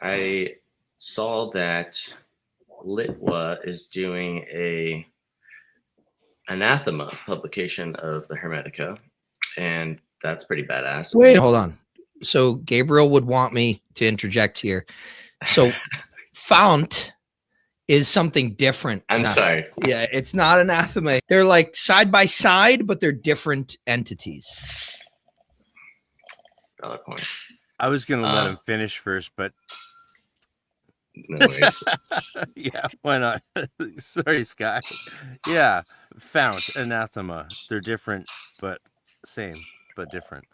I saw that Litwa is doing a Anathema publication of the Hermetica, and that's pretty badass. Wait, hold on. So Gabriel would want me to interject here. So FOUNT is something different. I'm sorry. Yeah, it's not Anathema. They're like side by side, but they're different entities. Valid point. I was going to let him finish first, but no worries. Yeah, why not? Sorry, Sky. Yeah, FOUNT, Anathema. They're different, but same, but different.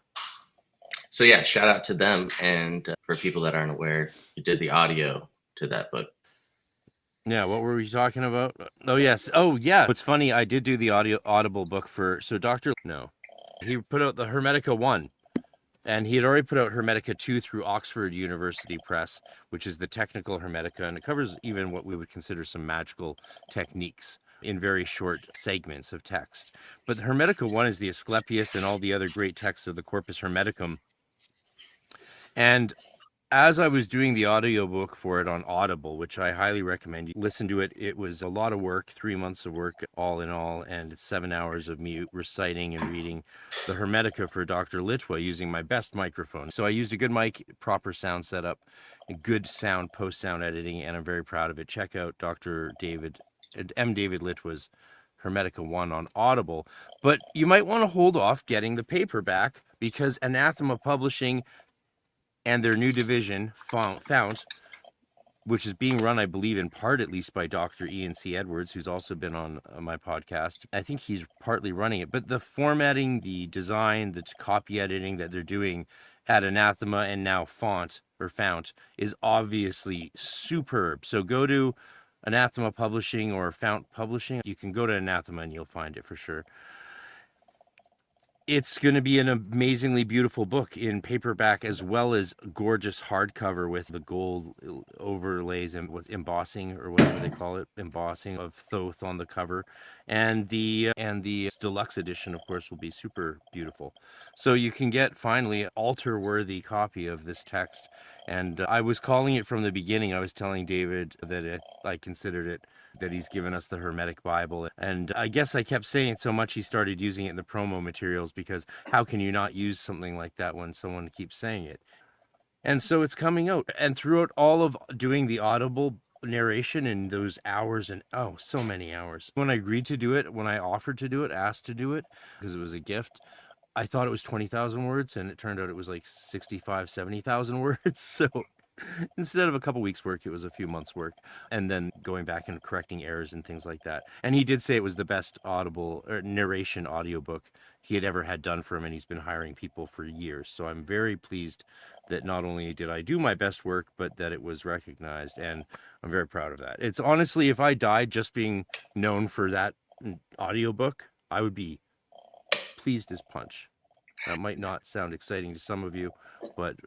So yeah, shout out to them. And for people that aren't aware, you did the audio to that book. Yeah, what were we talking about? Oh, yes. Oh, yeah. What's funny, I did do the audible book for, so Dr. No, he put out the Hermetica 1, and he had already put out Hermetica 2 through Oxford University Press, which is the technical Hermetica, and it covers even what we would consider some magical techniques in very short segments of text. But the Hermetica 1 is the Asclepius and all the other great texts of the Corpus Hermeticum. And as I was doing the audiobook for it on Audible, which I highly recommend you listen to it, it was a lot of work, 3 months of work all in all, and it's 7 hours of me reciting and reading the Hermetica for Dr. Litwa using my best microphone. So I used a good mic, proper sound setup, good sound, post-sound editing, and I'm very proud of it. Check out Dr. David Litwa's Hermetica 1 on Audible. But you might want to hold off getting the paperback because Anathema Publishing and their new division, FOUNT, which is being run, I believe, in part at least by Dr. Ian C. Edwards, who's also been on my podcast. I think he's partly running it. But the formatting, the design, the copy editing that they're doing at Anathema and now FOUNT is obviously superb. So go to Anathema Publishing or FOUNT Publishing. You can go to Anathema and you'll find it for sure. It's going to be an amazingly beautiful book in paperback as well as gorgeous hardcover with the gold overlays and with embossing or whatever they call it, embossing of Thoth on the cover. And the deluxe edition, of course, will be super beautiful. So you can get finally altar-worthy copy of this text. And I was calling it from the beginning. I was telling David that I considered it that he's given us the Hermetic Bible. And I guess I kept saying it so much he started using it in the promo materials because how can you not use something like that when someone keeps saying it? And so it's coming out. And throughout all of doing the audible narration in those hours and so many hours. When I agreed to do it, when I offered to do it, asked to do it, because it was a gift, I thought it was 20,000 words and it turned out it was like 65, 70,000 words. So instead of a couple weeks work, it was a few months work, and then going back and correcting errors and things like that. And he did say it was the best audible or narration audiobook he had ever had done for him, and he's been hiring people for years. So I'm very pleased that not only did I do my best work, but that it was recognized, and I'm very proud of that. It's honestly, if I died just being known for that audiobook, I would be pleased as punch. That might not sound exciting to some of you, but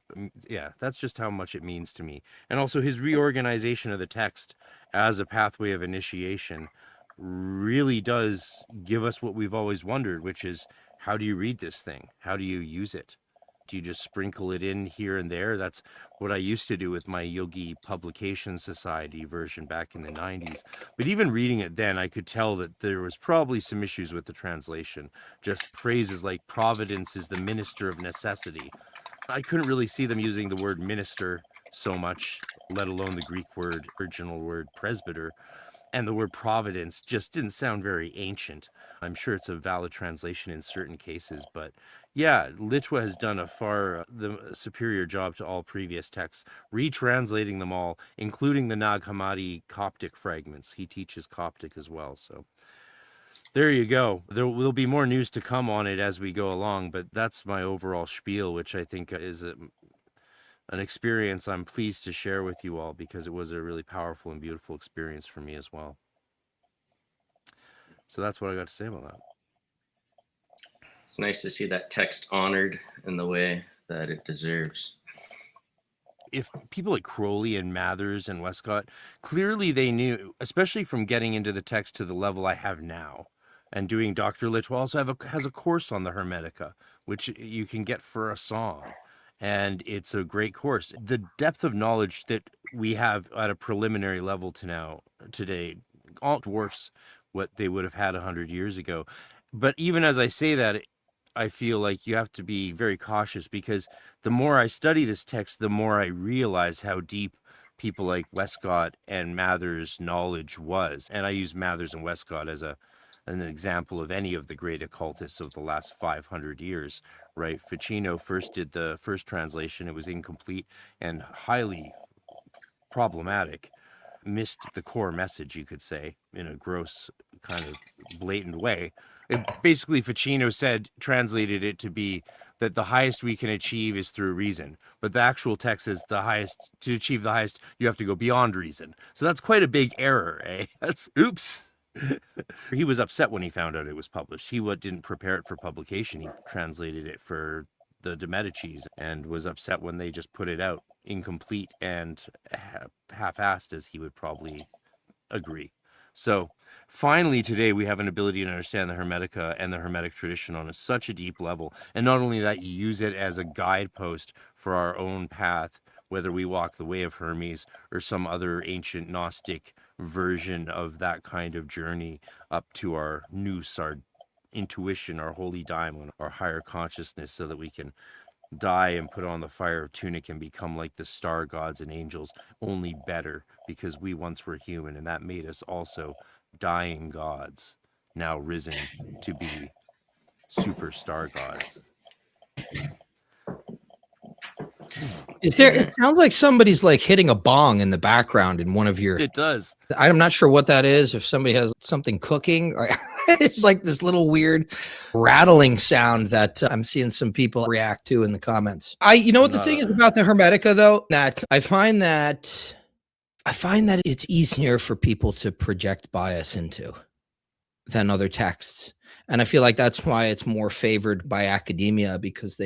yeah, that's just how much it means to me. And also his reorganization of the text as a pathway of initiation really does give us what we've always wondered, which is, how do you read this thing? How do you use it? Do you just sprinkle it in here and there? That's what I used to do with my Yogi Publication Society version back in the 90s. But even reading it then, I could tell that there was probably some issues with the translation. Just phrases like providence is the minister of necessity. I couldn't really see them using the word minister so much, let alone the Greek word, original word presbyter. And the word providence just didn't sound very ancient. I'm sure it's a valid translation in certain cases, but yeah, Litwa has done a far superior job to all previous texts, retranslating them all, including the Nag Hammadi Coptic fragments. He teaches Coptic as well, so there you go. There will be more news to come on it as we go along, but that's my overall spiel, which I think is an experience I'm pleased to share with you all because it was a really powerful and beautiful experience for me as well. So that's what I got to say about that. It's nice to see that text honored in the way that it deserves. If people like Crowley and Mathers and Westcott, clearly they knew, especially from getting into the text to the level I have now, and doing Dr. Litwa also has a course on the Hermetica, which you can get for a song. and it's a great course. The depth of knowledge that we have at a preliminary level today all dwarfs what they would have had 100 years ago. But even as I say that, I feel like you have to be very cautious, because the more I study this text, the more I realize how deep people like Westcott and Mather's knowledge was. And I use Mathers and Westcott as an example of any of the great occultists of the last 500 years, right? Ficino first did the first translation. It was incomplete and highly problematic, missed the core message, you could say, in a gross, kind of blatant way. Basically, Ficino translated it to be that the highest we can achieve is through reason, but the actual text is to achieve the highest, you have to go beyond reason. So that's quite a big error, eh? That's oops. He was upset when he found out it was published. He didn't prepare it for publication. He translated it for the de Medicis and was upset when they just put it out incomplete and half-assed, as he would probably agree. So finally today we have an ability to understand the Hermetica and the Hermetic tradition on such a deep level. And not only that, you use it as a guidepost for our own path, whether we walk the way of Hermes or some other ancient Gnostic version of that kind of journey up to our nous, our intuition, our holy daimon, our higher consciousness, so that we can die and put on the fire tunic and become like the star gods and angels, only better, because we once were human, and that made us also dying gods, now risen to be super star gods. It sounds like somebody's like hitting a bong in the background in one of your. It does. I'm not sure what that is. If somebody has something cooking, it's like this little weird rattling sound that I'm seeing some people react to in the comments. You know what the thing is about the Hermetica, though, that I find that it's easier for people to project bias into than other texts, and I feel like that's why it's more favored by academia, because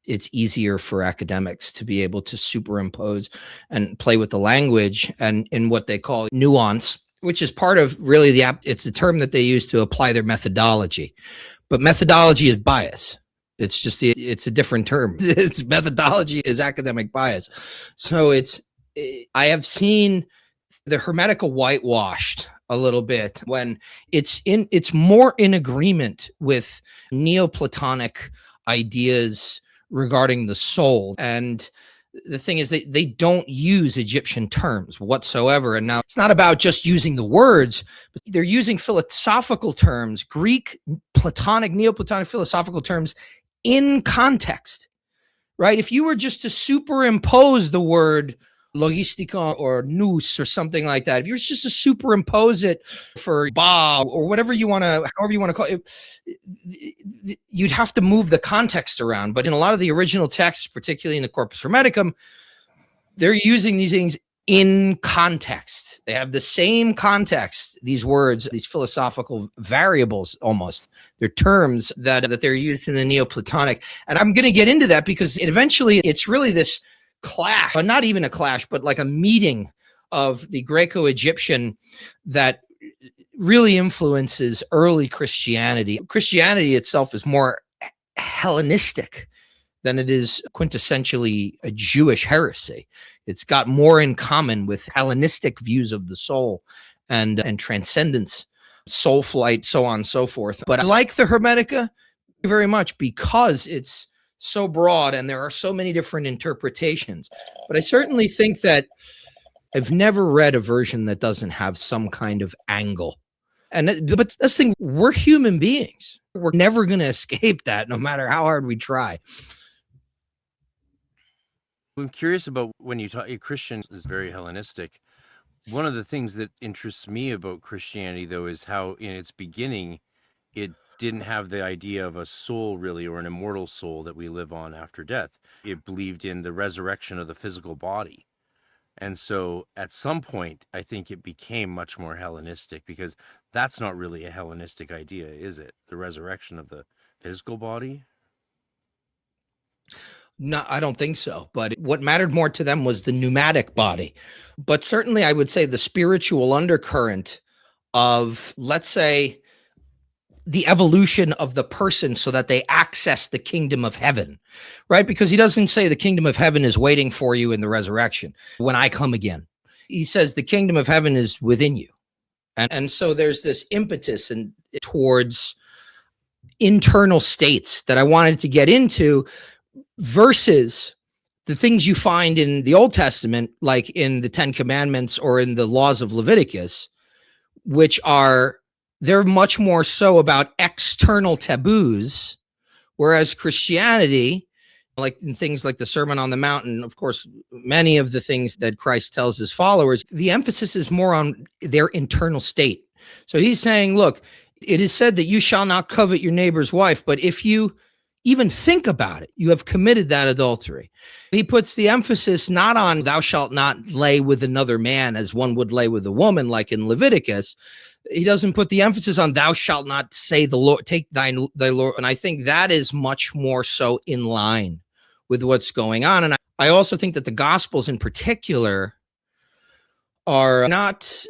it's easier for academics to be able to superimpose and play with the language and in what they call nuance, which is part of really it's the term that they use to apply their methodology. But methodology is bias. It's just, it's a different term. It's methodology is academic bias. So I have seen the Hermetica whitewashed a little bit when it's more in agreement with Neoplatonic ideas regarding the soul. And the thing is, they don't use Egyptian terms whatsoever. And now it's not about just using the words, but they're using philosophical terms, Greek, Platonic, Neoplatonic philosophical terms in context, right? If you were just to superimpose the word logistica or nous or something like that, if you were just to superimpose it for ba or whatever you want to, however you want to call it, you'd have to move the context around. But in a lot of the original texts, particularly in the Corpus Hermeticum, they're using these things in context. They have the same context, these words, these philosophical variables almost. They're terms that they're used in the Neoplatonic. And I'm going to get into that because eventually it's really this clash, but not even a clash, but like a meeting of the Greco-Egyptian that really influences early Christianity. Christianity itself is more Hellenistic than it is quintessentially a Jewish heresy. It's got more in common with Hellenistic views of the soul and transcendence, soul flight, so on and so forth. But I like the Hermetica very much because it's so broad and there are so many different interpretations. But I certainly think that I've never read a version that doesn't have some kind of angle. But this thing, we're human beings. We're never going to escape that, no matter how hard we try. I'm curious about when you talk, Christian is very Hellenistic. One of the things that interests me about Christianity, though, is how in its beginning, it didn't have the idea of a soul, really, or an immortal soul that we live on after death. It believed in the resurrection of the physical body. And so at some point, I think it became much more Hellenistic, because that's not really a Hellenistic idea, is it? The resurrection of the physical body? No, I don't think so. But what mattered more to them was the pneumatic body. But certainly I would say the spiritual undercurrent of, let's say, the evolution of the person so that they access the kingdom of heaven, right? Because he doesn't say the kingdom of heaven is waiting for you in the resurrection when I come again. He says the kingdom of heaven is within you. And so there's this impetus and towards internal states that I wanted to get into versus the things you find in the Old Testament, like in the Ten Commandments or in the laws of Leviticus, which they're much more so about external taboos, whereas Christianity, like in things like the Sermon on the Mountain, of course, many of the things that Christ tells his followers, the emphasis is more on their internal state. So he's saying, look, it is said that you shall not covet your neighbor's wife, but if you even think about it, you have committed that adultery. He puts the emphasis not on thou shalt not lay with another man as one would lay with a woman, like in Leviticus. He doesn't put the emphasis on thou shalt not say the Lord, take thy Lord. And I think that is much more so in line with what's going on. And I also think that the Gospels in particular are not,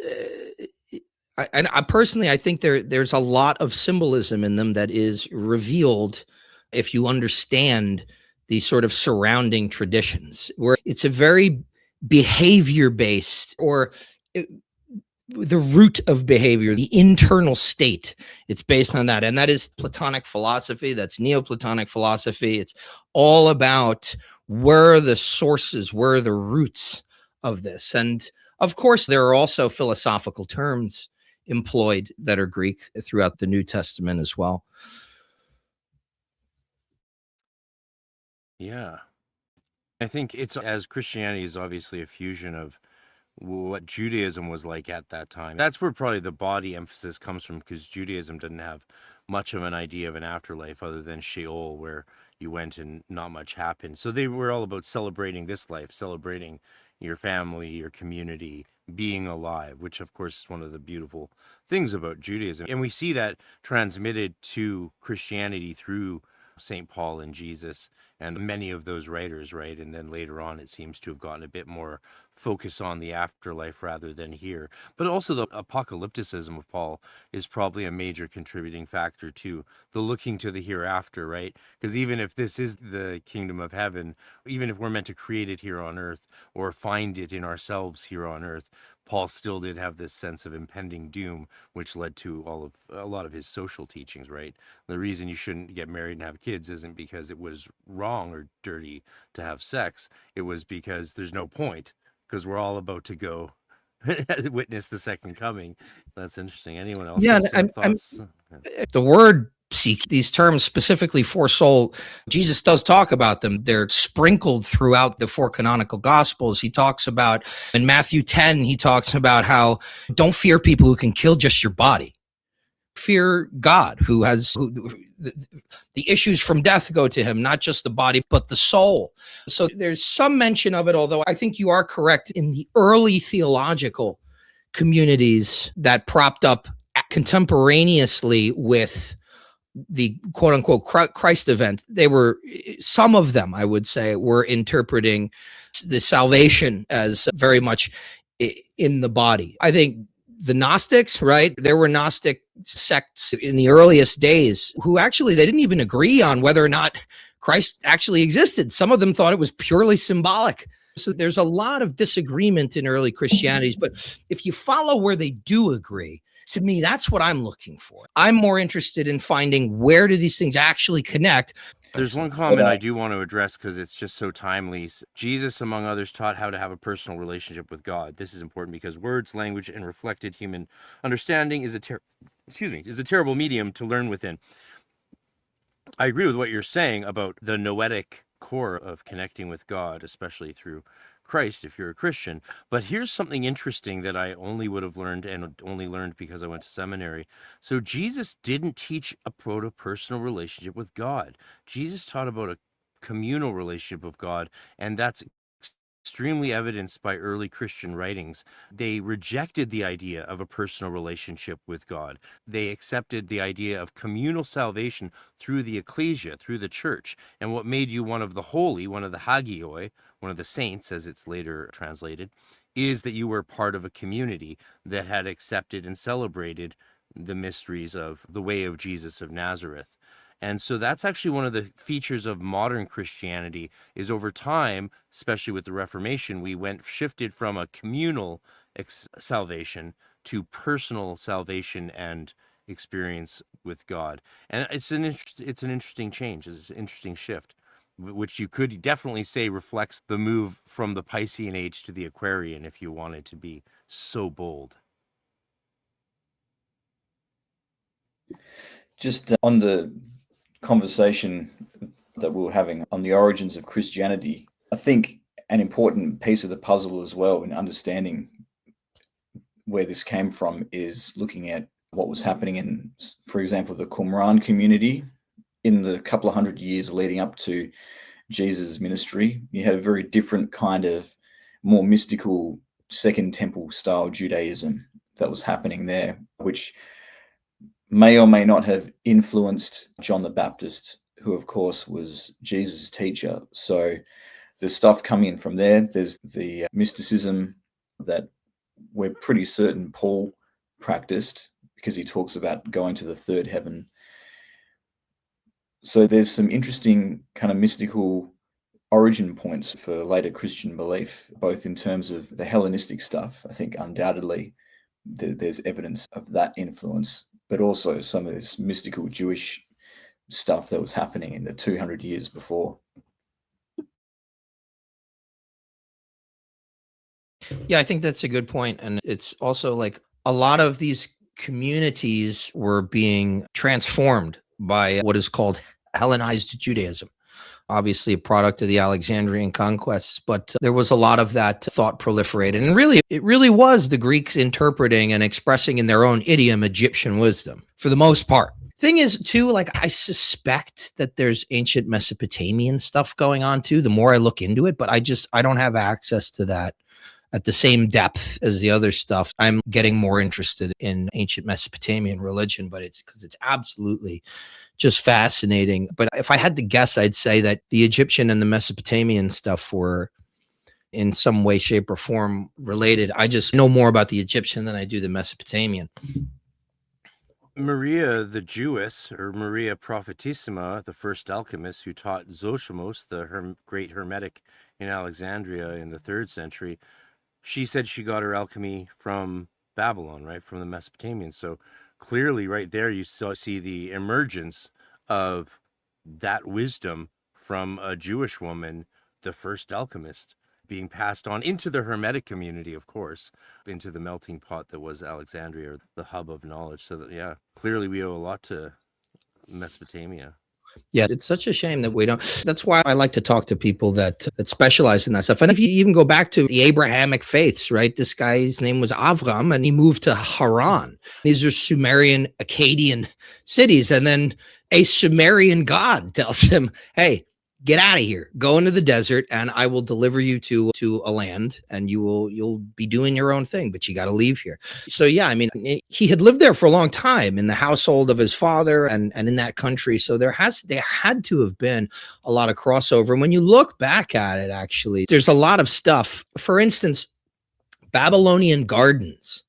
I personally, I think there's a lot of symbolism in them that is revealed if you understand the sort of surrounding traditions, where it's a very behavior-based, or the root of behavior, the internal state. It's based on that. And that is Platonic philosophy. That's Neoplatonic philosophy. It's all about where are the sources, where are the roots of this. And of course, there are also philosophical terms employed that are Greek throughout the New Testament as well. Yeah. I think it's, as Christianity is obviously a fusion of what Judaism was like at that time. That's where probably the body emphasis comes from, because Judaism didn't have much of an idea of an afterlife other than Sheol, where you went and not much happened. So they were all about celebrating this life, celebrating your family, your community, being alive, which of course is one of the beautiful things about Judaism. And we see that transmitted to Christianity through St. Paul and Jesus and many of those writers, right? And then later on, it seems to have gotten a bit more focus on the afterlife rather than here. But also the apocalypticism of Paul is probably a major contributing factor to the looking to the hereafter, right? Because even if this is the kingdom of heaven, even if we're meant to create it here on earth or find it in ourselves here on earth, Paul still did have this sense of impending doom, which led to a lot of his social teachings, right? The reason you shouldn't get married and have kids isn't because it was wrong or dirty to have sex. It was because there's no point, because we're all about to go witness the second coming. That's interesting. Anyone else have some thoughts? The word seek, these terms specifically for soul, Jesus does talk about them. They're sprinkled throughout the four canonical gospels. He talks about, in Matthew 10, he talks about how don't fear people who can kill just your body. Fear God, the issues from death go to him, not just the body, but the soul. So there's some mention of it, although I think you are correct. In the early theological communities that propped up contemporaneously with the quote unquote Christ event, some of them, I would say, were interpreting the salvation as very much in the body. I think the Gnostics, right? There were Gnostic sects in the earliest days who actually, they didn't even agree on whether or not Christ actually existed. Some of them thought it was purely symbolic. So there's a lot of disagreement in early Christianities, but if you follow where they do agree, to me, that's what I'm looking for. I'm more interested in finding where do these things actually connect. There's one comment I do want to address because it's just so timely. Jesus, among others, taught how to have a personal relationship with God. This is important because words, language, and reflected human understanding is a terrible medium to learn within. I agree with what you're saying about the noetic core of connecting with God, especially through Christ, if you're a Christian. But here's something interesting that I only would have learned, and only learned because I went to seminary. So Jesus didn't teach about a personal relationship with God. Jesus taught about a communal relationship with God, and that's extremely evidenced by early Christian writings. They rejected the idea of a personal relationship with God. They accepted the idea of communal salvation through the ecclesia, through the church. And what made you one of the holy, one of the hagioi, one of the saints, as it's later translated, is that you were part of a community that had accepted and celebrated the mysteries of the way of Jesus of Nazareth. And so that's actually one of the features of modern Christianity is over time, especially with the Reformation, we shifted from a communal salvation to personal salvation and experience with God. And it's an interesting change. It's an interesting shift, which you could definitely say reflects the move from the Piscean age to the Aquarian, if you wanted to be so bold. Just on the conversation that we were having on the origins of Christianity, I think an important piece of the puzzle as well in understanding where this came from is looking at what was happening in, for example, the Qumran community in the couple of hundred years leading up to Jesus' ministry. You had a very different kind of more mystical Second Temple style Judaism that was happening there, which may or may not have influenced John the Baptist, who of course was Jesus' teacher. So there's stuff coming in from there. There's the mysticism that we're pretty certain Paul practiced, because he talks about going to the third heaven. So there's some interesting kind of mystical origin points for later Christian belief, both in terms of the Hellenistic stuff. I think undoubtedly there's evidence of that influence, but also some of this mystical Jewish stuff that was happening in the 200 years before. Yeah, I think that's a good point. And it's also like a lot of these communities were being transformed by what is called Hellenized Judaism. Obviously a product of the Alexandrian conquests, but there was a lot of that thought proliferated. And really, it really was the Greeks interpreting and expressing in their own idiom Egyptian wisdom for the most part. Thing is, too, like I suspect that there's ancient Mesopotamian stuff going on too, the more I look into it, but I don't have access to that at the same depth as the other stuff. I'm getting more interested in ancient Mesopotamian religion, but it's because it's absolutely just fascinating. But if I had to guess, I'd say that the Egyptian and the Mesopotamian stuff were in some way, shape, or form related. I just know more about the Egyptian than I do the Mesopotamian. Maria the Jewess, or Maria Prophetissima, the first alchemist who taught Zosimos, the great hermetic in Alexandria in the 3rd century, she said she got her alchemy from Babylon, right, from the Mesopotamians. So clearly right there you see the emergence of that wisdom from a Jewish woman, the first alchemist, being passed on into the Hermetic community, of course, into the melting pot that was Alexandria, the hub of knowledge. So that, yeah, clearly we owe a lot to Mesopotamia. Yeah, it's such a shame that we don't. That's why I like to talk to people that specialize in that stuff. And if you even go back to the Abrahamic faiths, right? This guy's name was Avram, and he moved to Haran. These are Sumerian, Akkadian cities. And then a Sumerian god tells him, hey, get out of here, go into the desert, and I will deliver you to a land, and you'll be doing your own thing, but you got to leave here. So yeah, I mean, he had lived there for a long time in the household of his father and in that country. So there had to have been a lot of crossover. And when you look back at it, actually, there's a lot of stuff. For instance, Babylonian gardens,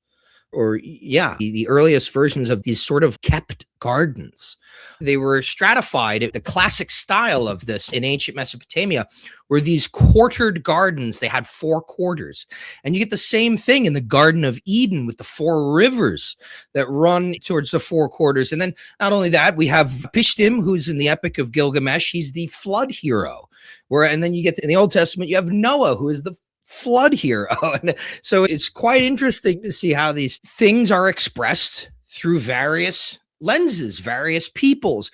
or yeah, the earliest versions of these sort of kept gardens. They were stratified. The classic style of this in ancient Mesopotamia were these quartered gardens. They had 4 quarters. And you get the same thing in the Garden of Eden with the 4 rivers that run towards the 4 quarters. And then not only that, we have Pishtim, who's in the Epic of Gilgamesh. He's the flood hero. And then you get in the Old Testament, you have Noah, who is the flood hero. And so it's quite interesting to see how these things are expressed through various lenses, various peoples.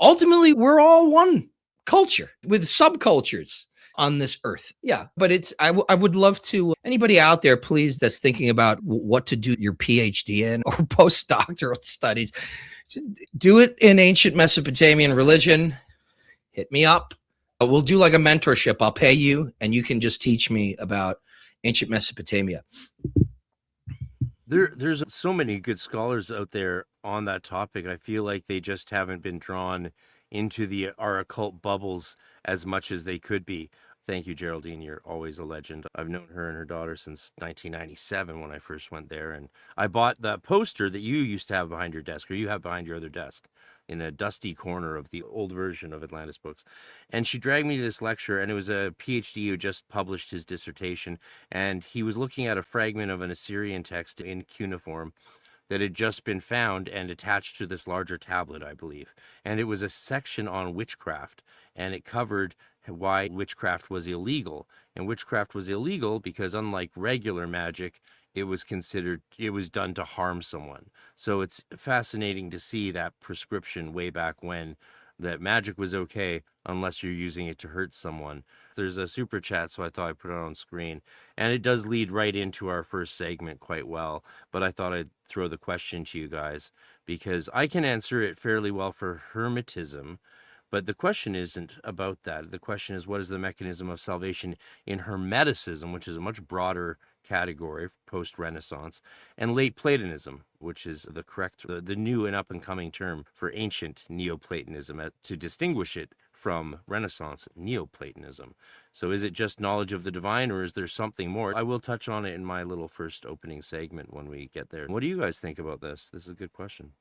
Ultimately, we're all one culture with subcultures on this earth. Yeah, but I would love to, anybody out there, please, that's thinking about what to do your PhD in or postdoctoral studies, just do it in ancient Mesopotamian religion. Hit me up. We'll do like a mentorship. I'll pay you, and you can just teach me about ancient Mesopotamia. There's so many good scholars out there on that topic. I feel like they just haven't been drawn into our occult bubbles as much as they could be. Thank you, Geraldine. You're always a legend. I've known her and her daughter since 1997 when I first went there. And I bought the poster that you used to have behind your desk, or you have behind your other desk, in a dusty corner of the old version of Atlantis Books. And she dragged me to this lecture, and it was a PhD who just published his dissertation. And he was looking at a fragment of an Assyrian text in cuneiform that had just been found and attached to this larger tablet, I believe. And it was a section on witchcraft, and it covered why witchcraft was illegal. And witchcraft was illegal because, unlike regular magic, it was done to harm someone. So it's fascinating to see that prescription way back when, that magic was okay unless you're using it to hurt someone. There's a super chat, so I thought I'd put it on screen. And it does lead right into our first segment quite well, but I thought I'd throw the question to you guys because I can answer it fairly well for Hermetism, but the question isn't about that. The question is, what is the mechanism of salvation in Hermeticism, which is a much broader category post-Renaissance, and late Platonism, which is the new and up-and-coming term for ancient Neoplatonism to distinguish it from Renaissance Neoplatonism. So is it just knowledge of the divine, or is there something more? I will touch on it in my little first opening segment when we get there. What do you guys think about this? This is a good question.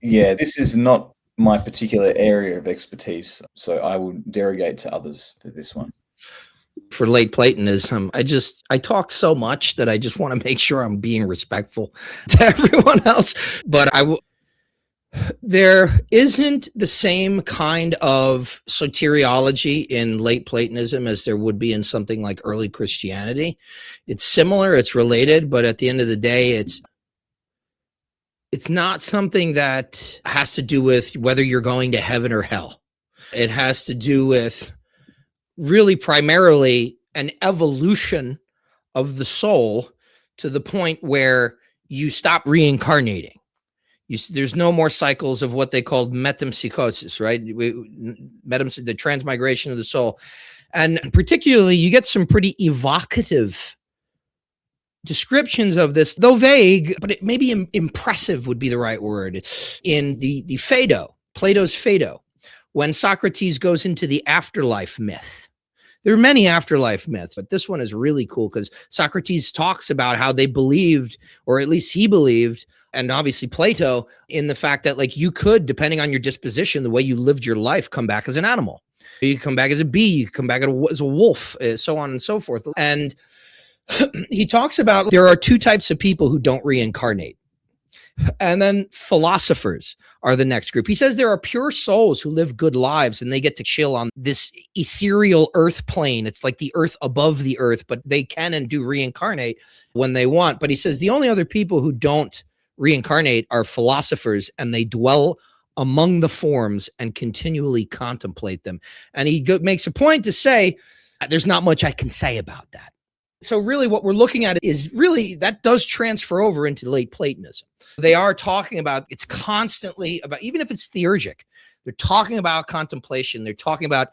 Yeah, this is not my particular area of expertise, so I will derogate to others for this one. For late Platonism, I talk so much that I just want to make sure I'm being respectful to everyone else. But there isn't the same kind of soteriology in late Platonism as there would be in something like early Christianity. It's similar, it's related, but at the end of the day, it's not something that has to do with whether you're going to heaven or hell. It has to do with really primarily an evolution of the soul to the point where you stop reincarnating. There's no more cycles of what they called metempsychosis, right? The transmigration of the soul. And particularly, you get some pretty evocative descriptions of this, though vague, but it maybe impressive would be the right word, in the Phaedo, Plato's Phaedo, when Socrates goes into the afterlife myth. There are many afterlife myths, but this one is really cool because Socrates talks about how they believed, or at least he believed, and obviously Plato, in the fact that like you could, depending on your disposition, the way you lived your life, come back as an animal. You could come back as a bee, you could come back as a wolf, so on and so forth. And he talks about there are two types of people who don't reincarnate. And then philosophers are the next group. He says there are pure souls who live good lives and they get to chill on this ethereal earth plane. It's like the earth above the earth, but they can and do reincarnate when they want. But he says the only other people who don't reincarnate are philosophers, and they dwell among the forms and continually contemplate them. And he makes a point to say, there's not much I can say about that. So really what we're looking at is really that does transfer over into late Platonism. They are talking about, it's constantly about, even if it's theurgic, they're talking about contemplation. They're talking about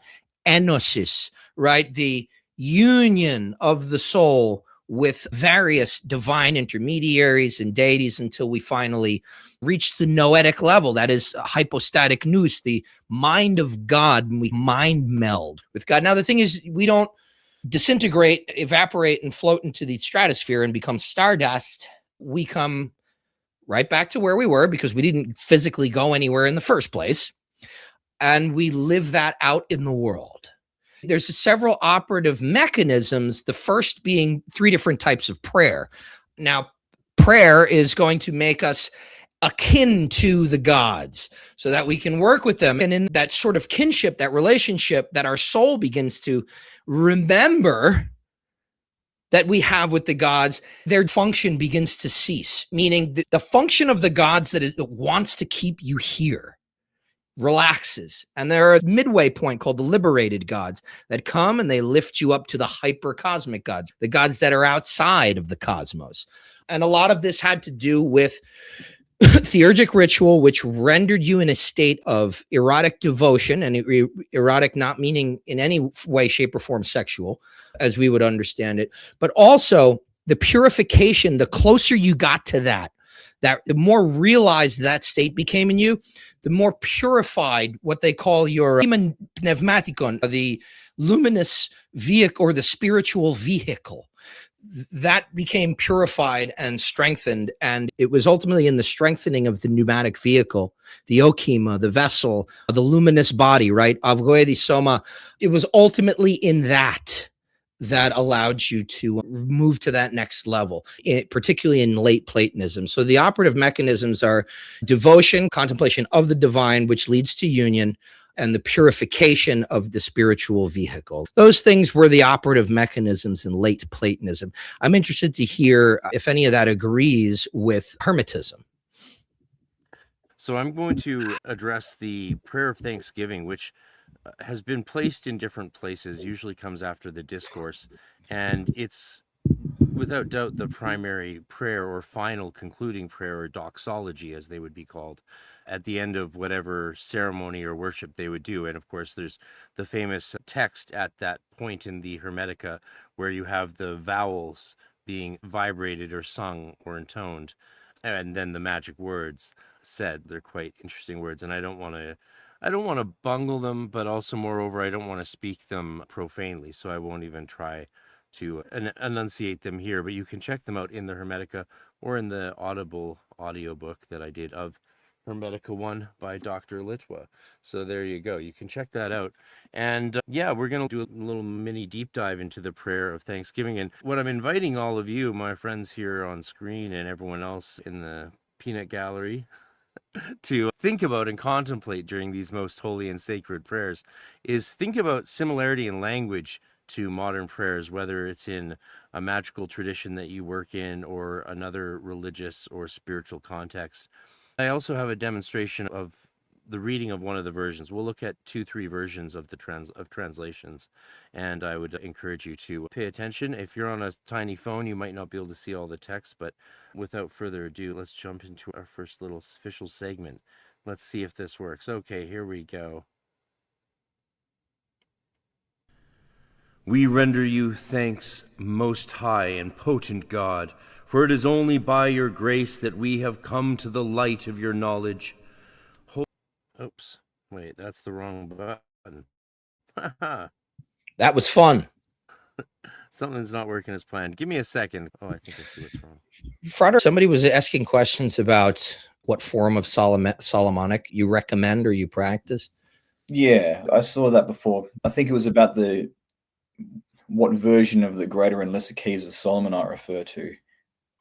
enosis, right? The union of the soul with various divine intermediaries and deities until we finally reach the noetic level. That is hypostatic nous, the mind of God, and we mind meld with God. Now, the thing is, we don't disintegrate, evaporate, and float into the stratosphere and become stardust. We come right back to where we were because we didn't physically go anywhere in the first place. And we live that out in the world. There's several operative mechanisms, the first being 3 different types of prayer. Now, prayer is going to make us akin to the gods so that we can work with them. And in that sort of kinship, that relationship that our soul begins to remember that we have with the gods, their function begins to cease, meaning the function of the gods that it wants to keep you here relaxes. And there are a midway point called the liberated gods that come and they lift you up to the hypercosmic gods, the gods that are outside of the cosmos. And a lot of this had to do with theurgic ritual, which rendered you in a state of erotic devotion, and erotic not meaning in any way, shape, or form sexual, as we would understand it, but also the purification, the closer you got to that, the more realized that state became in you, the more purified what they call your pneumaticon, the luminous vehicle or the spiritual vehicle, that became purified and strengthened. And it was ultimately in the strengthening of the pneumatic vehicle, the okima, the vessel, the luminous body, right? Avgoedi soma. It was ultimately in that allowed you to move to that next level, particularly in late Platonism. So the operative mechanisms are devotion, contemplation of the divine, which leads to union, and the purification of the spiritual vehicle. Those things were the operative mechanisms in late Platonism. I'm interested to hear if any of that agrees with Hermetism. So I'm going to address the prayer of thanksgiving, which has been placed in different places, usually comes after the discourse, and it's without doubt the primary prayer or final concluding prayer, or doxology as they would be called, at the end of whatever ceremony or worship they would do. And of course there's the famous text at that point in the Hermetica where you have the vowels being vibrated or sung or intoned, and then the magic words said. They're quite interesting words, and I don't want to bungle them, but also moreover, I don't want to speak them profanely, so I won't even try to enunciate them here, but you can check them out in the Hermetica or in the Audible audiobook that I did of Hermetica 1 by Dr. Litwa. So there you go. You can check that out. And yeah, we're going to do a little mini deep dive into the prayer of thanksgiving. And what I'm inviting all of you, my friends here on screen, and everyone else in the peanut gallery, to think about and contemplate during these most holy and sacred prayers is think about similarity in language to modern prayers, whether it's in a magical tradition that you work in or another religious or spiritual context. I also have a demonstration of the reading of one of the versions. We'll look at 2-3 versions of the translations, and I would encourage you to pay attention. If you're on a tiny phone, you might not be able to see all the text, but without further ado, let's jump into our first little official segment. Let's see if this works. Okay, here we go. We render you thanks, most high and potent God, for it is only by your grace that we have come to the light of your knowledge. Oops, wait, that's the wrong button. That was fun. Something's not working as planned. Give me a second. Oh, I think I see what's wrong. Frater, somebody was asking questions about what form of Solomonic you recommend or you practice. Yeah, I saw that before. I think it was about what version of the Greater and Lesser Keys of Solomon I refer to.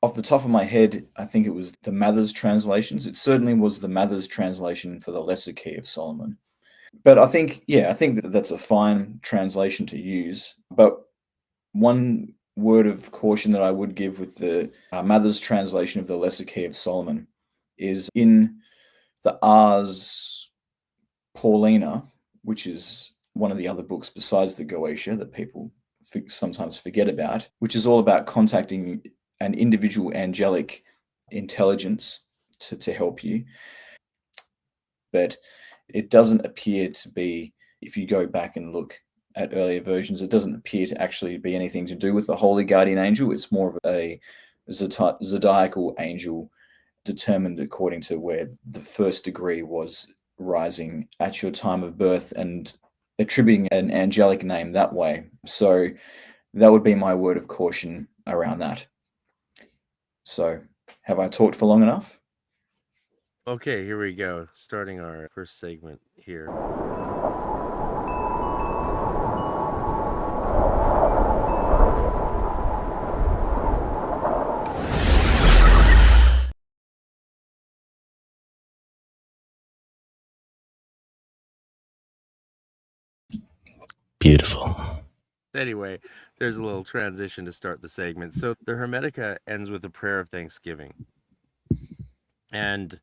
Off the top of my head, I think it was the Mather's translations. It certainly was the Mather's translation for the Lesser Key of Solomon. But I think that's a fine translation to use. But one word of caution that I would give with the Mather's translation of the Lesser Key of Solomon is in the Ars Paulina, which is one of the other books besides the Goetia that people sometimes forget about, which is all about contacting an individual angelic intelligence to help you. But it doesn't appear to be, if you go back and look at earlier versions, it doesn't appear to actually be anything to do with the holy guardian angel. It's more of a zodiacal angel determined according to where the first degree was rising at your time of birth and attributing an angelic name that way. So that would be my word of caution around that. So have I talked for long enough? Okay, here we go. Starting our first segment here. Beautiful. Anyway, there's a little transition to start the segment. So the Hermetica ends with a prayer of thanksgiving. And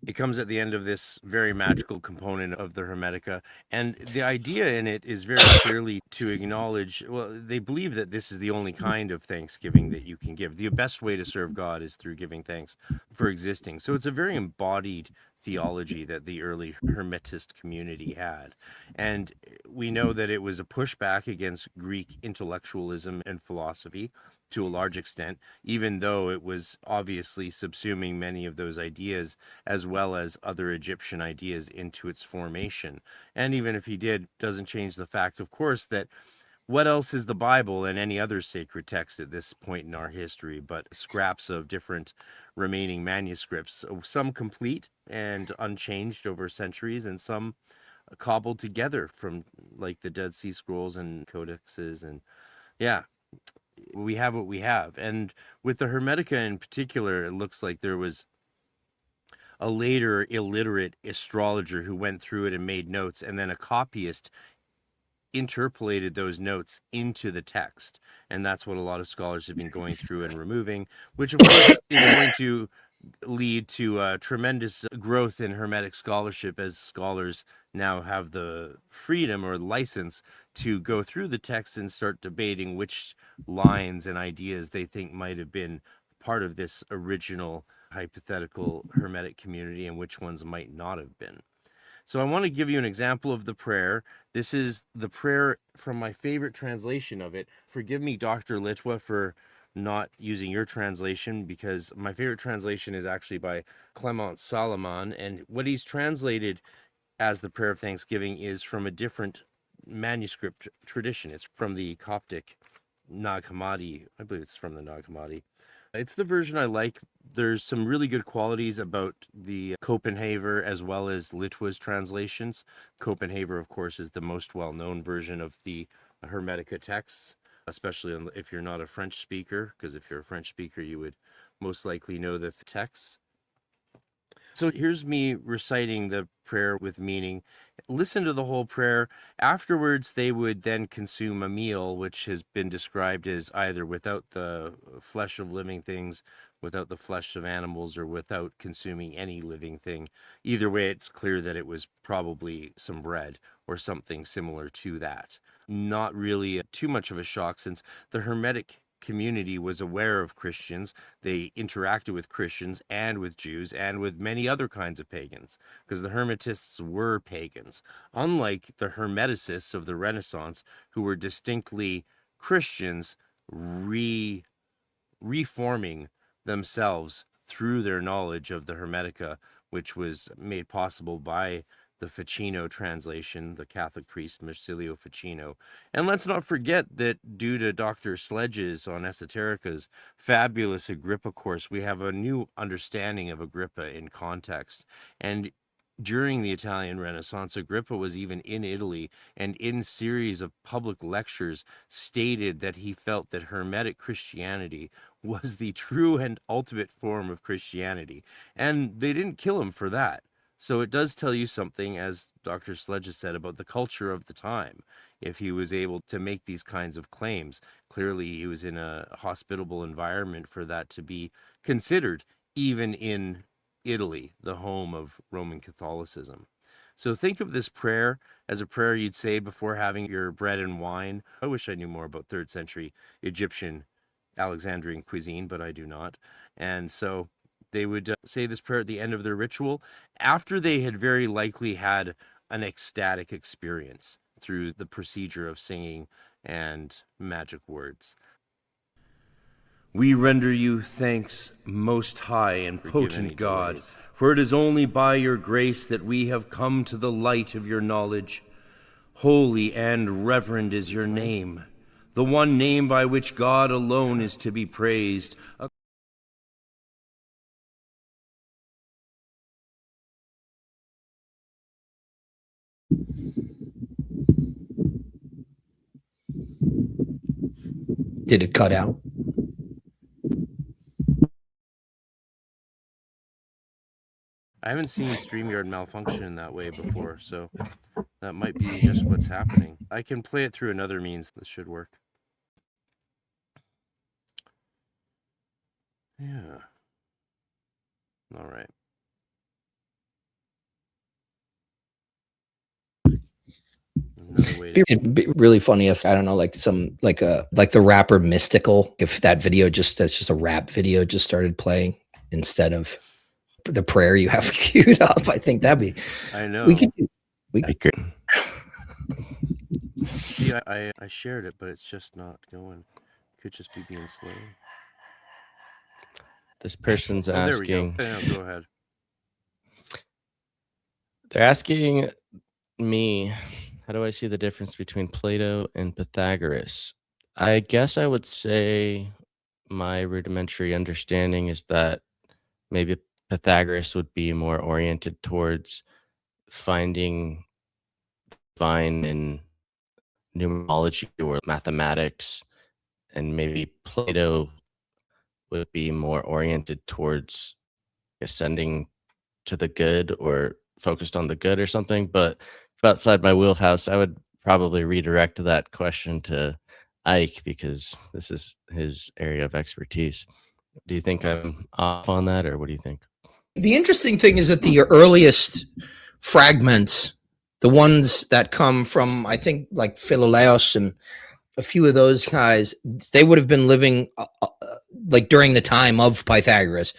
it comes at the end of this very magical component of the Hermetica. And the idea in it is very clearly to acknowledge, well, they believe that this is the only kind of thanksgiving that you can give. The best way to serve God is through giving thanks for existing. So it's a very embodied theology that the early Hermetist community had. And we know that it was a pushback against Greek intellectualism and philosophy. to a large extent, even though it was obviously subsuming many of those ideas as well as other Egyptian ideas into its formation. And even if he did, doesn't change the fact, of course, that what else is the Bible and any other sacred text at this point in our history but scraps of different remaining manuscripts, some complete and unchanged over centuries, and some cobbled together from like the Dead Sea Scrolls and codexes. And yeah, we have what we have. And with the Hermetica in particular, it looks like there was a later illiterate astrologer who went through it and made notes, and then a copyist interpolated those notes into the text. And that's what a lot of scholars have been going through and removing, which of course is going to lead to tremendous growth in Hermetic scholarship, as scholars now have the freedom or license to go through the text and start debating which lines and ideas they think might have been part of this original hypothetical Hermetic community and which ones might not have been. So I want to give you an example of the prayer. This is the prayer from my favorite translation of it. Forgive me, Dr. Litwa, for not using your translation, because my favorite translation is actually by Clement Salomon, and what he's translated as the Prayer of Thanksgiving is from a different manuscript tradition. It's from the Coptic Nag Hammadi. I believe it's from the Nag Hammadi. It's the version I like. There's some really good qualities about the Copenhagen as well as Litwa's translations. Copenhagen, of course, is the most well-known version of the Hermetica texts, especially if you're not a French speaker, because if you're a French speaker, you would most likely know the texts. So here's me reciting the prayer with meaning. Listen to the whole prayer. Afterwards, they would then consume a meal, which has been described as either without the flesh of living things, without the flesh of animals, or without consuming any living thing. Either way, it's clear that it was probably some bread or something similar to that. Not really too much of a shock, since the Hermetic community was aware of Christians. They interacted with Christians and with Jews and with many other kinds of pagans, because the Hermetists were pagans, unlike the Hermeticists of the Renaissance, who were distinctly Christians reforming themselves through their knowledge of the Hermetica, which was made possible by the Ficino translation, the Catholic priest Marsilio Ficino. And let's not forget that due to Dr. Sledge's on Esoterica's fabulous Agrippa course, we have a new understanding of Agrippa in context. And during the Italian Renaissance, Agrippa was even in Italy, and in series of public lectures stated that he felt that Hermetic Christianity was the true and ultimate form of Christianity. And they didn't kill him for that. So it does tell you something, as Dr. Sledge has said, about the culture of the time. If he was able to make these kinds of claims, clearly he was in a hospitable environment for that to be considered, even in Italy, the home of Roman Catholicism. So think of this prayer as a prayer you'd say before having your bread and wine. I wish I knew more about 3rd century Egyptian Alexandrian cuisine, but I do not. And so they would say this prayer at the end of their ritual after they had very likely had an ecstatic experience through the procedure of singing and magic words. We render you thanks, most high and potent God, for it is only by your grace that we have come to the light of your knowledge. Holy and reverend is your name, the one name by which God alone is to be praised. Did it cut out? I haven't seen StreamYard malfunction in that way before, so that might be just what's happening. I can play it through another means. This should work. Yeah. All right. It'd be really funny if, I don't know, like the rapper Mystical, if that video that's just a rap video just started playing instead of the prayer you have queued up. I think that'd be, I know. we could See, I shared it, but it's just not going. Could just be being slow. This person's Oh, there asking. we go. No, go ahead. They're asking me, how do I see the difference between Plato and Pythagoras? I guess I would say my rudimentary understanding is that maybe Pythagoras would be more oriented towards finding divine in numerology or mathematics, and maybe Plato would be more oriented towards ascending to the good or focused on the good or something. But if outside my wheelhouse, I would probably redirect that question to Ike because this is his area of expertise. Do you think I'm off on that, or what do you think? The interesting thing is that the earliest fragments, the ones that come from, I think, like Philolaos and a few of those guys, they would have been living like during the time of Pythagoras.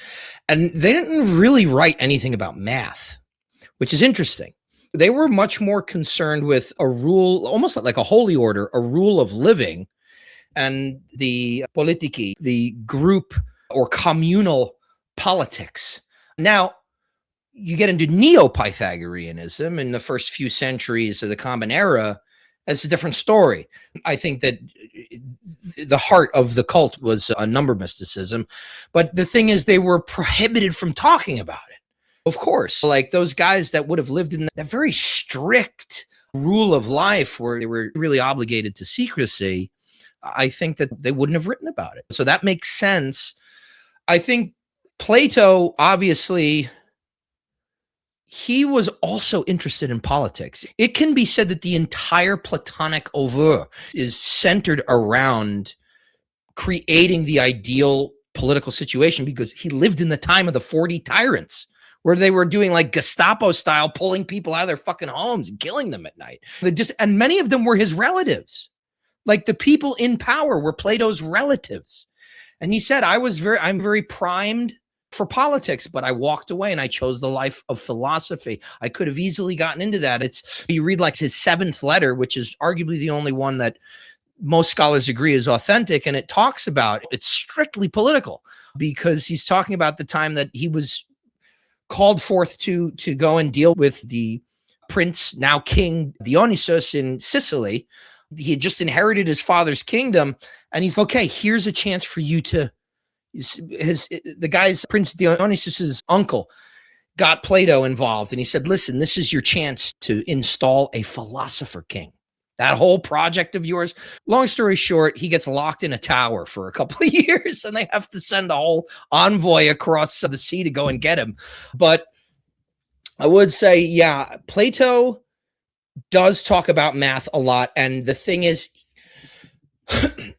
And they didn't really write anything about math, which is interesting. They were much more concerned with a rule, almost like a holy order, a rule of living, and the politiki, the group or communal politics. Now, you get into Neo-Pythagoreanism in the first few centuries of the Common Era. It's a different story. I think that the heart of the cult was a number mysticism, but the thing is they were prohibited from talking about it. Of course, like those guys that would have lived in that very strict rule of life where they were really obligated to secrecy, I think that they wouldn't have written about it. So that makes sense. I think Plato, obviously, he was also interested in politics. It can be said that the entire Platonic oeuvre is centered around creating the ideal political situation because he lived in the time of the 40 tyrants where they were doing like Gestapo style, pulling people out of their fucking homes and killing them at night. And many of them were his relatives. Like the people in power were Plato's relatives. And he said, I'm very primed for politics, but I walked away and I chose the life of philosophy. I could have easily gotten into that. You read like his 7th letter, which is arguably the only one that most scholars agree is authentic. And it talks about, it's strictly political because he's talking about the time that he was called forth to go and deal with the prince, now king Dionysus in Sicily. He had just inherited his father's kingdom. And he's okay, here's a chance for you to, the guy's Prince Dionysus's uncle got Plato involved. And he said, listen, this is your chance to install a philosopher king. That whole project of yours, long story short, he gets locked in a tower for a couple of years and they have to send a whole envoy across the sea to go and get him. But I would say, yeah, Plato does talk about math a lot. And the thing is,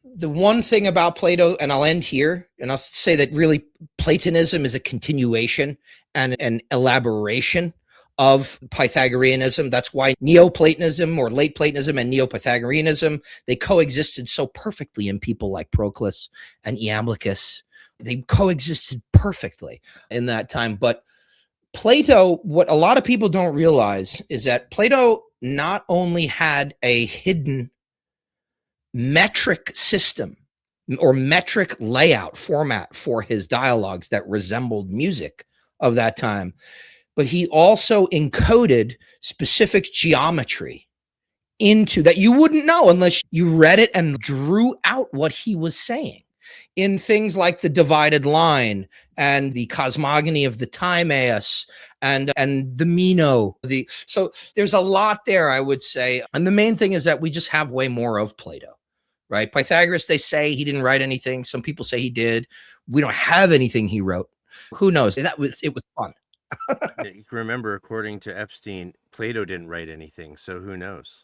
the one thing about Plato, and I'll end here, and I'll say that really Platonism is a continuation and an elaboration of Pythagoreanism. That's why Neoplatonism or late Platonism and Neo-Pythagoreanism, they coexisted so perfectly in people like Proclus and Iamblichus. They coexisted perfectly in that time. But Plato, what a lot of people don't realize is that Plato not only had a hidden metric system or metric layout format for his dialogues that resembled music of that time, but he also encoded specific geometry into that you wouldn't know unless you read it and drew out what he was saying in things like the divided line and the cosmogony of the Timaeus and the Meno. So there's a lot there, I would say. And the main thing is that we just have way more of Plato. Right? Pythagoras, they say he didn't write anything. Some people say he did. We don't have anything he wrote. Who knows? It was fun. You can remember, according to Epstein, Plato didn't write anything, so who knows?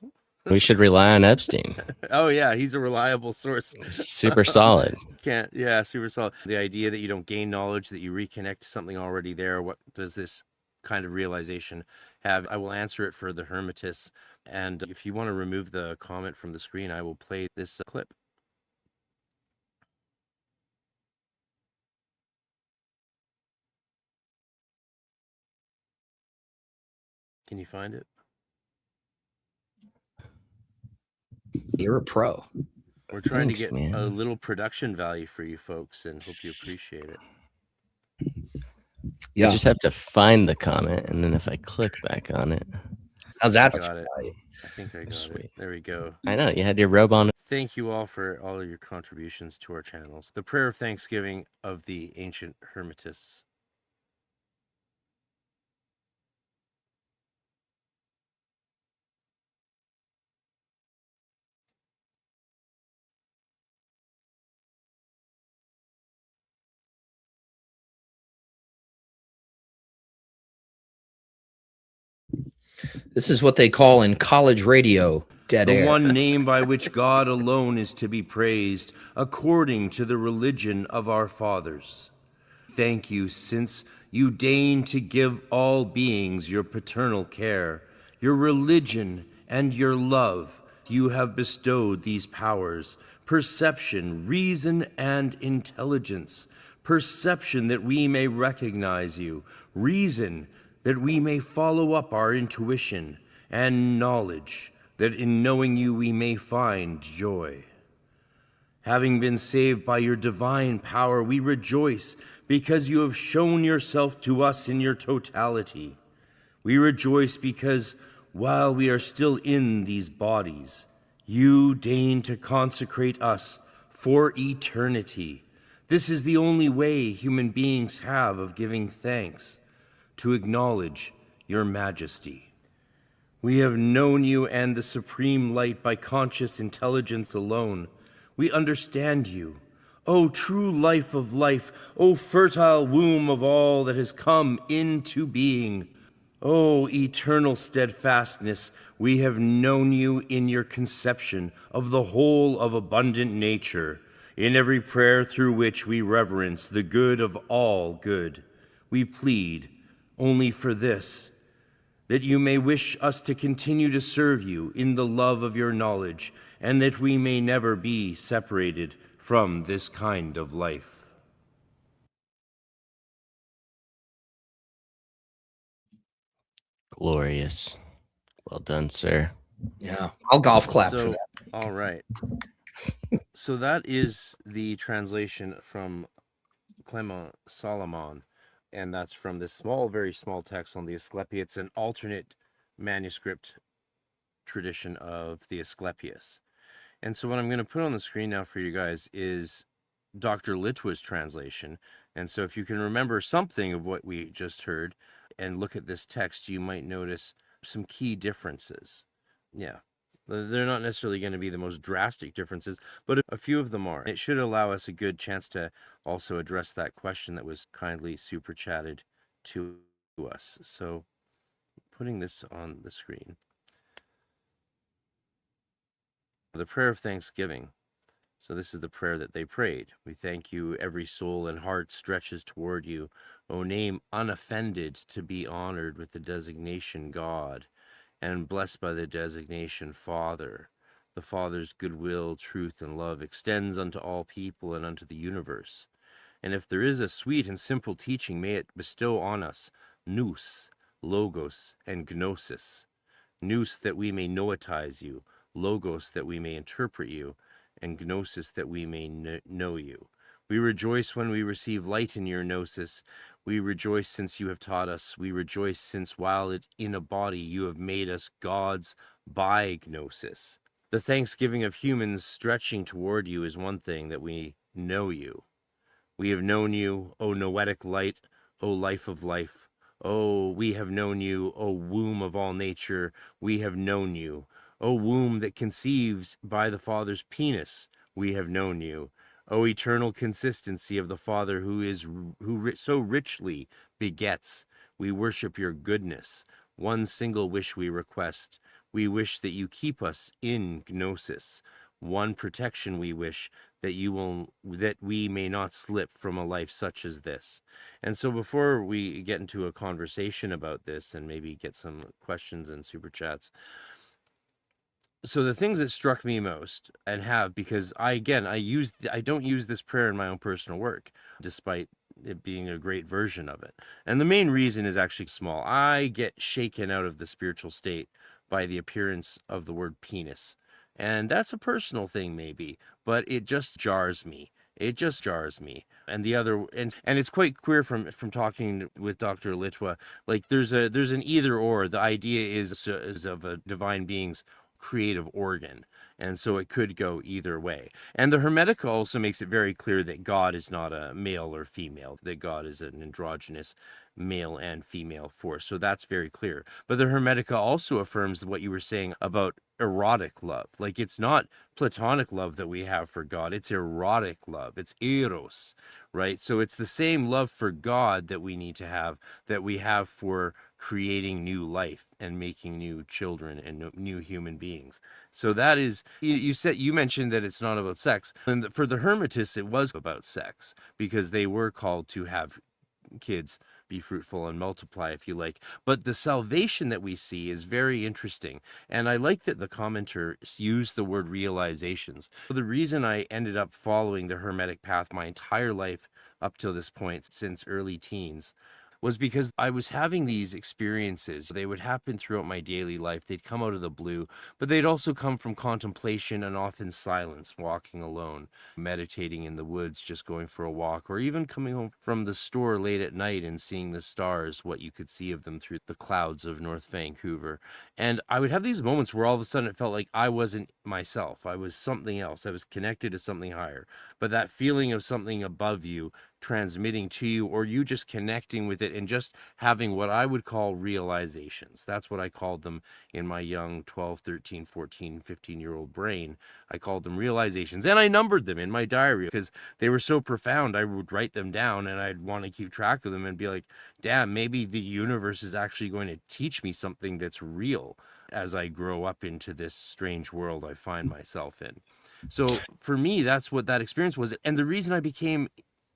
We should rely on Epstein. Oh yeah, he's a reliable source. Super solid. Super solid. The idea that you don't gain knowledge, that you reconnect to something already there. What does this kind of realization have? I will answer it for the Hermetists. And if you want to remove the comment from the screen, I will play this clip. Can you find it? You're a pro. We're trying Thanks, to get man. a little production value for you folks, and hope you appreciate it. You just have to find the comment, and then if I click back on it. How's that? I got it. I think I got Sweet. it. There we go. I know, you had your robe on. Thank you all for all of your contributions to our channels. The prayer of thanksgiving of the ancient Hermetists. This is what they call in college radio dead The air. one name by which God alone is to be praised, according to the religion of our fathers. Thank you, since you deign to give all beings your paternal care, your religion, and your love. You have bestowed these powers, perception, reason, and intelligence. Perception that we may recognize you, reason that we may follow up our intuition, and knowledge that in knowing you we may find joy. Having been saved by your divine power, we rejoice because you have shown yourself to us in your totality. We rejoice because while we are still in these bodies, you deign to consecrate us for eternity. This is the only way human beings have of giving thanks, to acknowledge your majesty. We have known you and the supreme light by conscious intelligence alone. We understand you. O true life of life, O fertile womb of all that has come into being. O eternal steadfastness, we have known you in your conception of the whole of abundant nature, in every prayer through which we reverence the good of all good. We plead only for this, that you may wish us to continue to serve you in the love of your knowledge, and that we may never be separated from this kind of life. Glorious. Well done, sir. Yeah, I'll golf clap for So, that. all right. So that is the translation from Clement Solomon, and that's from this small, very small text on the Asclepius. It's an alternate manuscript tradition of the Asclepius. And so what I'm going to put on the screen now for you guys is Dr. Litwa's translation. And so if you can remember something of what we just heard and look at this text, you might notice some key differences. Yeah. They're not necessarily going to be the most drastic differences, but a few of them are. It should allow us a good chance to also address that question that was kindly super chatted to us. So putting this on the screen. The prayer of thanksgiving. So this is the prayer that they prayed. We thank you, every soul and heart stretches toward you, O name unoffended, to be honored with the designation God, and blessed by the designation Father. The Father's goodwill, truth, and love extends unto all people and unto the universe. And if there is a sweet and simple teaching, may it bestow on us nous, logos, and gnosis. Nous, that we may noetize you, logos, that we may interpret you, and gnosis, that we may know you. We rejoice when we receive light in your gnosis. We rejoice since you have taught us. We rejoice since while in a body you have made us gods by gnosis. The thanksgiving of humans stretching toward you is one thing, that we know you. We have known you, O noetic light, O life of life. Oh, we have known you, O womb of all nature. We have known you. O womb that conceives by the Father's penis, we have known you. O eternal consistency of the Father who so richly begets, we worship your goodness. One single wish we request. We wish that you keep us in gnosis. One protection we wish, that we may not slip from a life such as this. And so before we get into a conversation about this and maybe get some questions and super chats, so the things that struck me most, and have, because I don't use this prayer in my own personal work, despite it being a great version of it. And the main reason is actually small. I get shaken out of the spiritual state by the appearance of the word penis And that's a personal thing maybe, but it just jars me. It just jars me. And the other, and it's quite clear from talking with Dr. Litwa, like there's an either or. The idea is of a divine being's creative organ. And so it could go either way. And the Hermetica also makes it very clear that God is not a male or female, that God is an androgynous male and female force. So that's very clear. But the Hermetica also affirms what you were saying about erotic love. Like, it's not platonic love that we have for God, it's erotic love. It's eros, right? So it's the same love for God that we need to have, that we have for creating new life and making new children and new human beings. So that is, you mentioned that it's not about sex, and for the Hermetists it was about sex, because they were called to have kids, be fruitful and multiply, if you like. But the salvation that we see is very interesting, and I like that the commenter used the word realizations. The reason I ended up following the Hermetic path my entire life up till this point, since early teens, was because I was having these experiences. They would happen throughout my daily life. They'd come out of the blue, but they'd also come from contemplation and often silence, walking alone, meditating in the woods, just going for a walk, or even coming home from the store late at night and seeing the stars, what you could see of them through the clouds of North Vancouver. And I would have these moments where all of a sudden it felt like I wasn't myself. I was something else. I was connected to something higher. But that feeling of something above you transmitting to you, or you just connecting with it and just having what I would call realizations. That's what I called them in my young 12, 13, 14, 15-year-old brain. I called them realizations, and I numbered them in my diary because they were so profound. I would write them down and I'd want to keep track of them and be like, damn, maybe the universe is actually going to teach me something that's real as I grow up into this strange world I find myself in. So for me, that's what that experience was. And the reason I became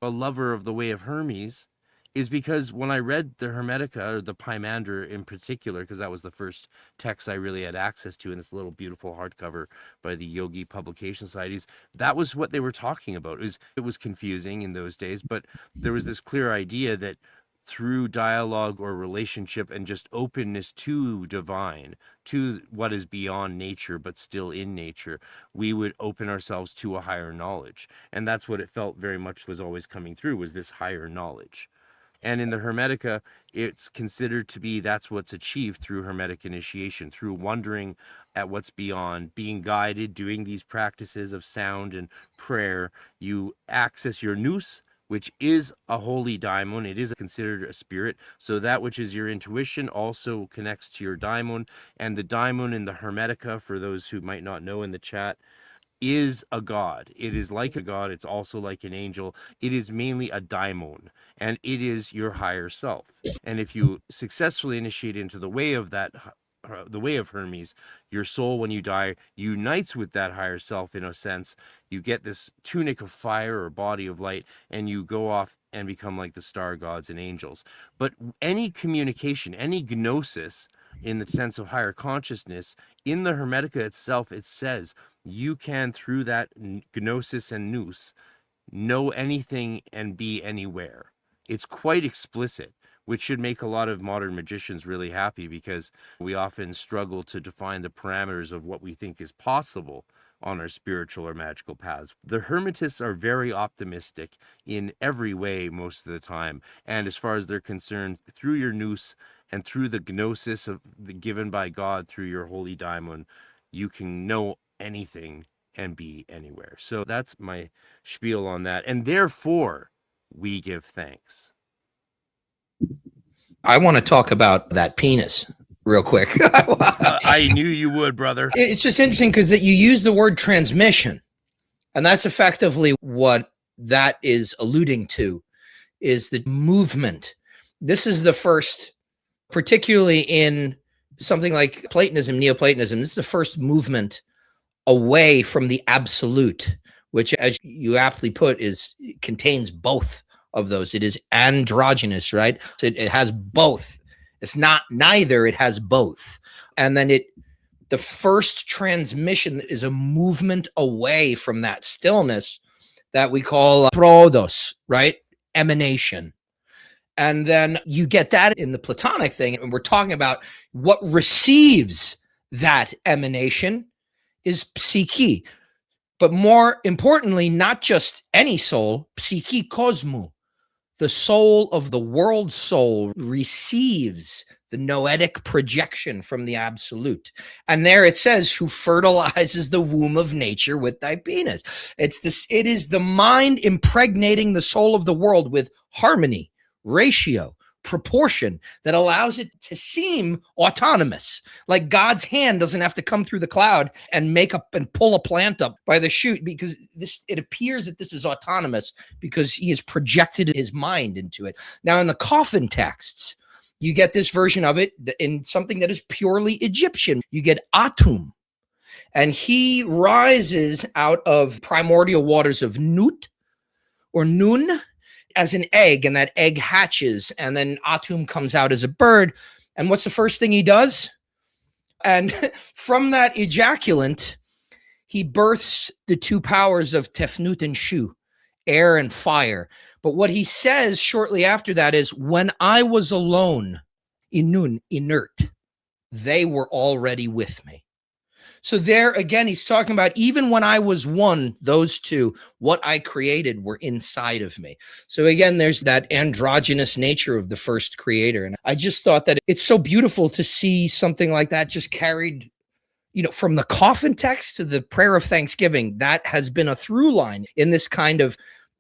a lover of the Way of Hermes is because when I read the Hermetica, or the Pymander in particular, because that was the first text I really had access to in this little beautiful hardcover by the Yogi Publication Societies, that was what they were talking about. It was confusing in those days, but there was this clear idea that through dialogue or relationship and just openness to divine, to what is beyond nature but still in nature, we would open ourselves to a higher knowledge. And that's what it felt very much was always coming through, was this higher knowledge. And in the Hermetica, it's considered to be, that's what's achieved through Hermetic initiation, through wondering at what's beyond, being guided, doing these practices of sound and prayer. You access your nous, which is a holy daimon. It is considered a spirit. So that which is your intuition also connects to your daimon. And the daimon in the Hermetica, for those who might not know in the chat, is a god. It is like a god. It's also like an angel. It is mainly a daimon, and it is your higher self. And if you successfully initiate into the way of the Way of Hermes, your soul, when you die, unites with that higher self in a sense. You get this tunic of fire or body of light, and you go off and become like the star gods and angels. But any communication, any gnosis, in the sense of higher consciousness, in the Hermetica itself, it says you can, through that gnosis and nous, know anything and be anywhere. It's quite explicit, which should make a lot of modern magicians really happy, because we often struggle to define the parameters of what we think is possible on our spiritual or magical paths. The Hermetists are very optimistic in every way most of the time. And as far as they're concerned, through your nous and through the gnosis given by God through your holy daimon, you can know anything and be anywhere. So that's my spiel on that. And therefore, we give thanks. I want to talk about that penis real quick. I knew you would, brother. It's just interesting because that you use the word transmission, and that's effectively what that is alluding to, is the movement. This is the first, particularly in something like Platonism, Neoplatonism, this is the first movement away from the absolute, which, as you aptly put, contains both of those. It is androgynous, right? So it has both. It's not neither, it has both. And then the first transmission is a movement away from that stillness that we call prodos, right? Emanation. And then you get that in the Platonic thing. And we're talking about what receives that emanation is psyche. But more importantly, not just any soul, psyche cosmou. The soul of the world soul receives the noetic projection from the absolute. And there it says, who fertilizes the womb of nature with thy penis. It is the mind impregnating the soul of the world with harmony, ratio, proportion that allows it to seem autonomous. Like God's hand doesn't have to come through the cloud and make up and pull a plant up by the shoot, because it appears that this is autonomous because he has projected his mind into it. Now in the coffin texts, you get this version of it in something that is purely Egyptian. You get Atum, and he rises out of primordial waters of Nut or Nun as an egg, and that egg hatches, and then Atum comes out as a bird. And what's the first thing he does? And from that ejaculant, he births the two powers of Tefnut and Shu, air and fire. But what he says shortly after that is, when I was alone, Inun, inert, they were already with me. So there again, he's talking about, even when I was one, those two, what I created were inside of me. So again, there's that androgynous nature of the first creator. And I just thought that it's so beautiful to see something like that just carried, from the coffin text to the prayer of thanksgiving. That has been a through line in this kind of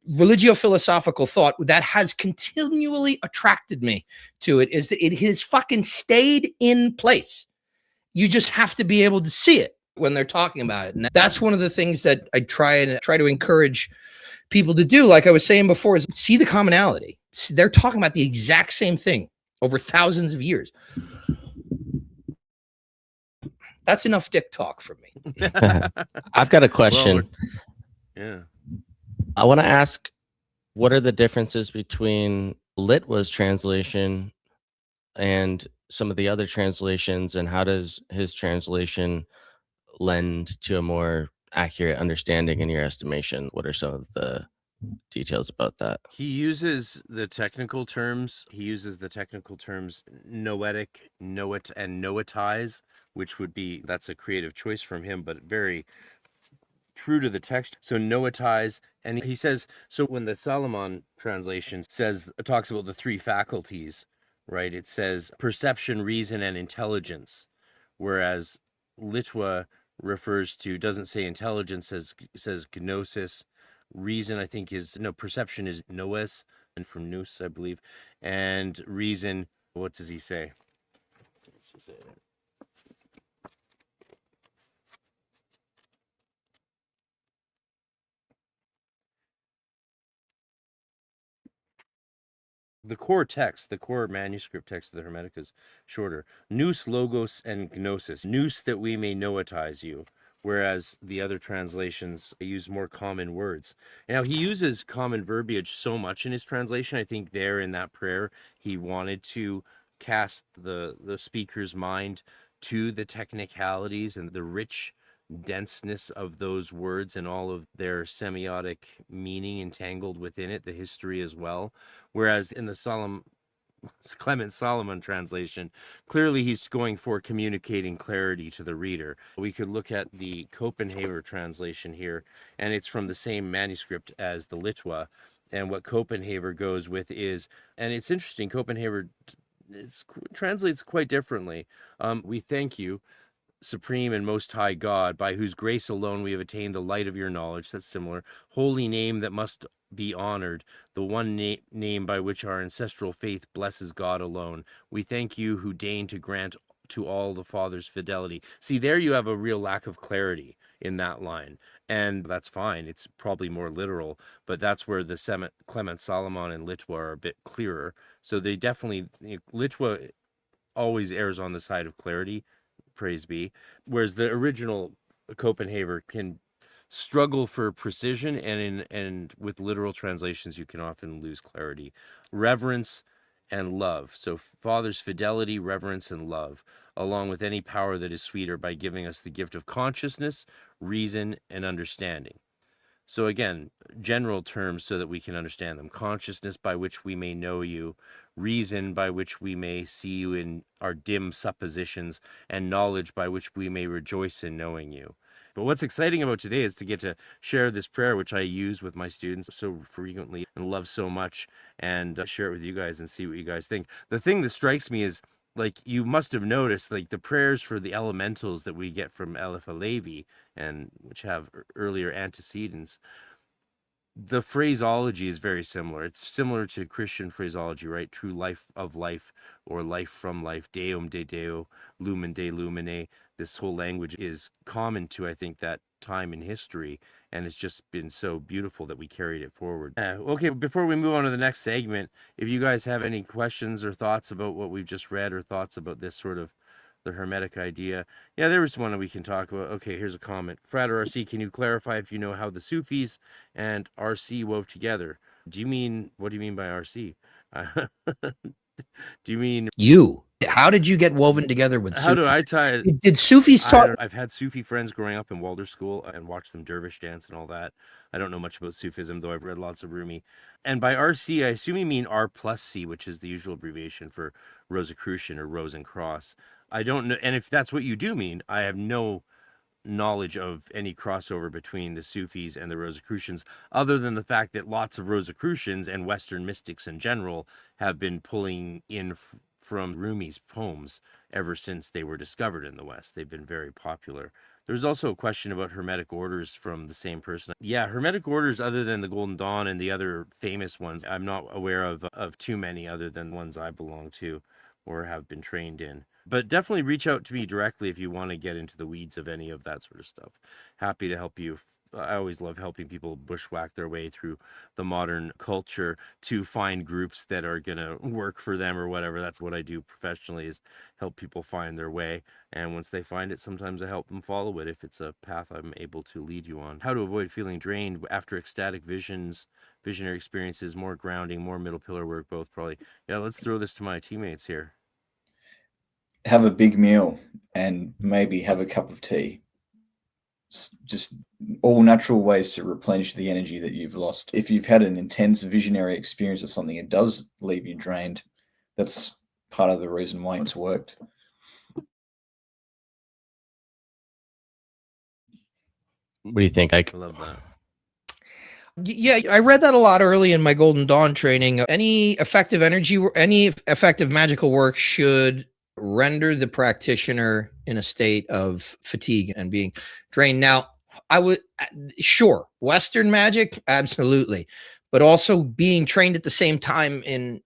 religio-philosophical thought that has continually attracted me to it, is that it has fucking stayed in place. You just have to be able to see it when they're talking about it. And that's one of the things that I try to encourage people to do. Like I was saying before, is see the commonality. They're talking about the exact same thing over thousands of years. That's enough dick talk for me. I've got a question. Yeah. I want to ask, what are the differences between Litwa's translation and some of the other translations, and how does his translation lend to a more accurate understanding in your estimation? What are some of the details about that? He uses the technical terms. He uses the technical terms noetic, noet, and noetize, which would be, that's a creative choice from him, but very true to the text. So noetize, and he says, so when the Solomon translation talks about the three faculties, right? It says perception, reason, and intelligence, whereas Litwa doesn't say intelligence, says gnosis. Reason, I think, perception is noes, and from nous, I believe. And reason, what does he say? Let's see there. The core manuscript text of the Hermetica is shorter. Nous, logos, and gnosis. Nous, that we may noetize you. Whereas the other translations use more common words. Now, he uses common verbiage so much in his translation. I think there in that prayer, he wanted to cast the speaker's mind to the technicalities and the rich denseness of those words and all of their semiotic meaning entangled within it, the history as well. Whereas in the Clement Solomon translation, clearly he's going for communicating clarity to the reader. We could look at the Copenhagen translation here, and it's from the same manuscript as the Litwa. And what Copenhagen goes with is, and it's interesting, Copenhagen translates quite differently. We thank you, Supreme and Most High God, by whose grace alone we have attained the light of your knowledge. That's similar. Holy name that must be honored, the one name by which our ancestral faith blesses God alone. We thank you who deign to grant to all the Father's fidelity. See, there you have a real lack of clarity in that line, and that's fine. It's probably more literal, but that's where the Clement Solomon and Litwa are a bit clearer. So they definitely, Litwa always errs on the side of clarity, praise be, whereas the original Copenhagen can struggle for precision, and with literal translations you can often lose clarity. Reverence and love. So Father's fidelity, reverence, and love, along with any power that is sweeter, by giving us the gift of consciousness, reason, and understanding. So again, general terms so that we can understand them. Consciousness, by which we may know you. Reason, by which we may see you in our dim suppositions. And knowledge, by which we may rejoice in knowing you. But what's exciting about today is to get to share this prayer, which I use with my students so frequently and love so much, and share it with you guys and see what you guys think. The thing that strikes me is, like, you must have noticed, like, the prayers for the elementals that we get from Aleph Alevi, and which have earlier antecedents, the phraseology is very similar. It's similar to Christian phraseology, right? True life of life, or life from life, Deum de Deo, Lumen de Lumine. This whole language is common to, I think, that time in history, and it's just been so beautiful that we carried it forward. Okay, before we move on to the next segment, if you guys have any questions or thoughts about what we've just read, or thoughts about this sort of the Hermetic idea. Yeah, there was one that we can talk about. Okay, here's a comment. Frater RC, can you clarify if you know how the Sufis and RC wove together? What do you mean by RC? Do you mean you? How did you get woven together with how Sufis? do I tie it? Did Sufis talk? I've had Sufi friends growing up in Waldorf school and watched them dervish dance and all that. I don't know much about Sufism, though I've read lots of Rumi. And by RC, I assume you mean R plus C, which is the usual abbreviation for Rosicrucian or Rose and Cross. I don't know. And if that's what you do mean, I have no knowledge of any crossover between the Sufis and the Rosicrucians, other than the fact that lots of Rosicrucians and Western mystics in general have been pulling in from Rumi's poems ever since they were discovered in the West. They've been very popular. There's also a question about Hermetic orders from the same person. Yeah, Hermetic orders other than the Golden Dawn and the other famous ones, I'm not aware of too many other than ones I belong to or have been trained in. But definitely reach out to me directly if you want to get into the weeds of any of that sort of stuff. Happy to help you. I always love helping people bushwhack their way through the modern culture to find groups that are going to work for them or whatever. That's what I do professionally, is help people find their way. And once they find it, sometimes I help them follow it if it's a path I'm able to lead you on. How to avoid feeling drained after ecstatic visions, visionary experiences, more grounding, more middle pillar work, both probably. Yeah, let's throw this to my teammates here. Have a big meal and maybe have a cup of tea. Just all natural ways to replenish the energy that you've lost. If you've had an intense visionary experience or something, it does leave you drained. That's part of the reason why it's worked. What do you think? I love that. Yeah, I read that a lot early in my Golden Dawn training. Any effective energy, any effective magical work should render the practitioner in a state of fatigue and being drained. Now, I would, sure, Western magic, absolutely. But also being trained at the same time in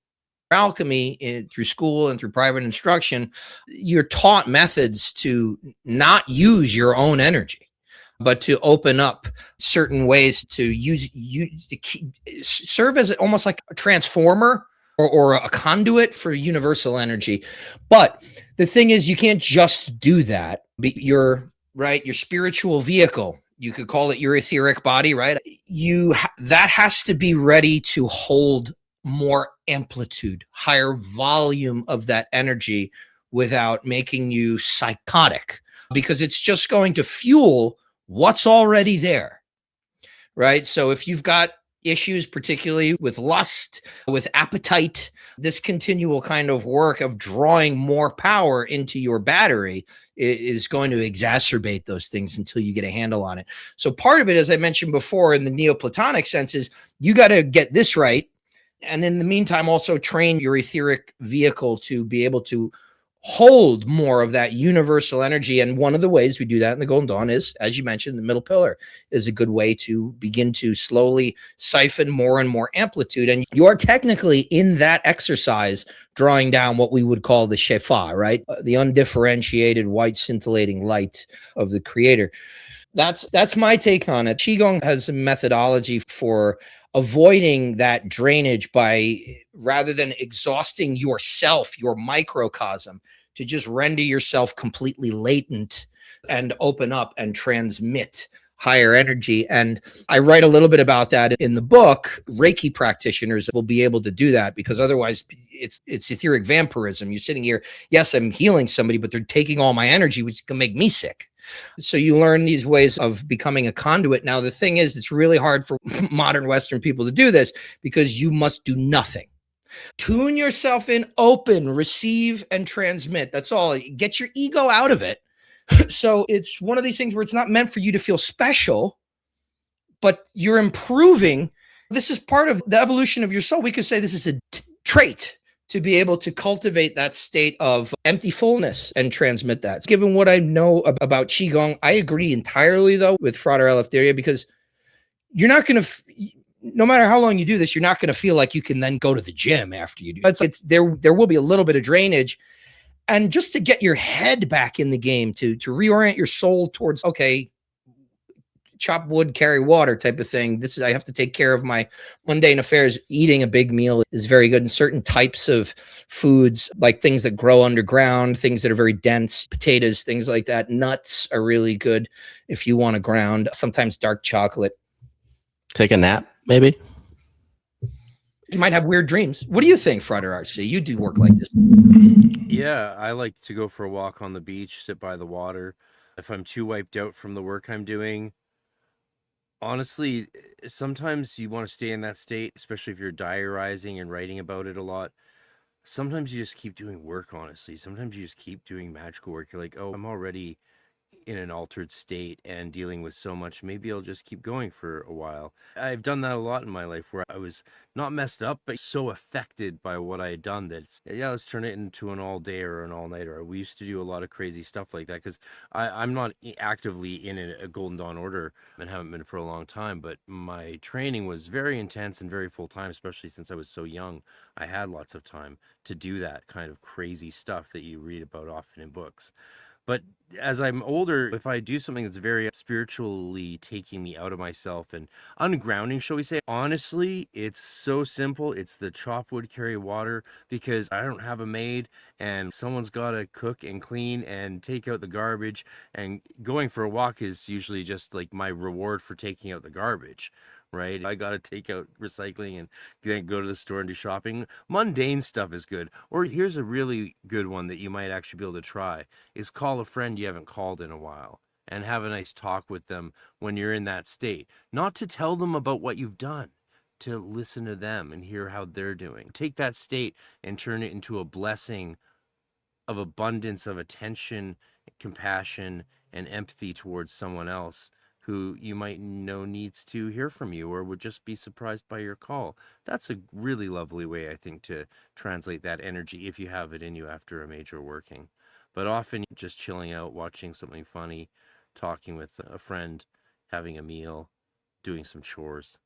alchemy through school and through private instruction, you're taught methods to not use your own energy, but to open up certain ways to use you to serve as almost like a transformer or a conduit for universal energy. But the thing is, you can't just do that. Your spiritual vehicle, you could call it your etheric body, right? That has to be ready to hold more amplitude, higher volume of that energy without making you psychotic, because it's just going to fuel what's already there, right? So if you've got issues, particularly with lust, with appetite, this continual kind of work of drawing more power into your battery is going to exacerbate those things until you get a handle on it. So part of it, as I mentioned before, in the Neoplatonic sense, is you got to get this right. And in the meantime, also train your etheric vehicle to be able to hold more of that universal energy. And one of the ways we do that in the Golden Dawn is, as you mentioned, the middle pillar is a good way to begin to slowly siphon more and more amplitude. And you're technically in that exercise drawing down what we would call the Shefa, right? The undifferentiated white scintillating light of the creator. That's my take on it. Qigong has a methodology for avoiding that drainage by, rather than exhausting yourself, your microcosm, to just render yourself completely latent and open up and transmit higher energy. And I write a little bit about that in the book. Reiki practitioners will be able to do that, because otherwise it's etheric vampirism. You're sitting here, yes, I'm healing somebody, but they're taking all my energy, which can make me sick. So you learn these ways of becoming a conduit. Now, the thing is, it's really hard for modern Western people to do this, because you must do nothing. Tune yourself in, open, receive, and transmit. That's all. Get your ego out of it So it's one of these things where it's not meant for you to feel special, but you're improving. This is part of the evolution of your soul. We could say this is a trait to be able to cultivate that state of empty fullness and transmit that. Given what I know about Qigong, I agree entirely, though, with Frater Eleftheria, because you're not going to, no matter how long you do this, you're not going to feel like you can then go to the gym after you do. There will be a little bit of drainage. And just to get your head back in the game, to reorient your soul towards, okay, chop wood, carry water type of thing. I have to take care of my mundane affairs. Eating a big meal is very good. And certain types of foods, like things that grow underground, things that are very dense, potatoes, things like that. Nuts are really good if you want to ground. Sometimes dark chocolate. Take a nap, maybe. You might have weird dreams. What do you think, Frater RC? You do work like this. Yeah, I like to go for a walk on the beach, sit by the water. If I'm too wiped out from the work I'm doing, honestly, sometimes you want to stay in that state, especially if you're diarizing and writing about it a lot. Sometimes you just keep doing work, honestly. Sometimes you just keep doing magical work. You're like, oh, I'm already in an altered state and dealing with so much. Maybe I'll just keep going for a while. I've done that a lot in my life where I was not messed up, but so affected by what I had done that yeah, let's turn it into an all day or an all nighter. We used to do a lot of crazy stuff like that because I'm not actively in a Golden Dawn order and haven't been for a long time, but my training was very intense and very full time, especially since I was so young. I had lots of time to do that kind of crazy stuff that you read about often in books. But as I'm older, if I do something that's very spiritually taking me out of myself and ungrounding, shall we say, honestly, it's so simple. It's the chop wood, carry water, because I don't have a maid and someone's got to cook and clean and take out the garbage. And going for a walk is usually just like my reward for taking out the garbage. Right? I got to take out recycling and then go to the store and do shopping. Mundane stuff is good. Or here's a really good one that you might actually be able to try is call a friend you haven't called in a while and have a nice talk with them when you're in that state. Not to tell them about what you've done, to listen to them and hear how they're doing. Take that state and turn it into a blessing of abundance of attention, compassion, and empathy towards someone else who you might know needs to hear from you or would just be surprised by your call. That's a really lovely way, I think, to translate that energy if you have it in you after a major working. But often just chilling out, watching something funny, talking with a friend, having a meal, doing some chores.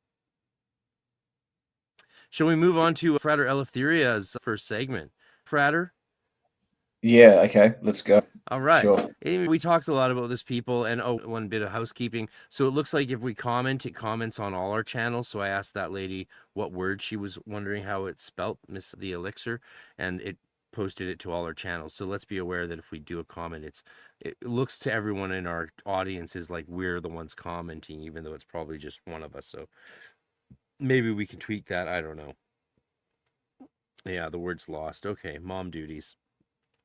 Shall we move on to Frater Eleftheria's first segment? Frater? Yeah, okay, let's go. All right. Sure. Anyway, we talked a lot about this, people, and one bit of housekeeping. So it looks like if we comment, it comments on all our channels. So I asked that lady what word she was wondering how it's spelt, Miss the Elixir, and it posted it to all our channels. So let's be aware that if we do a comment, it looks to everyone in our audience is like we're the ones commenting, even though it's probably just one of us. So maybe we can tweak that. I don't know. Yeah, the word's lost. Okay, mom duties.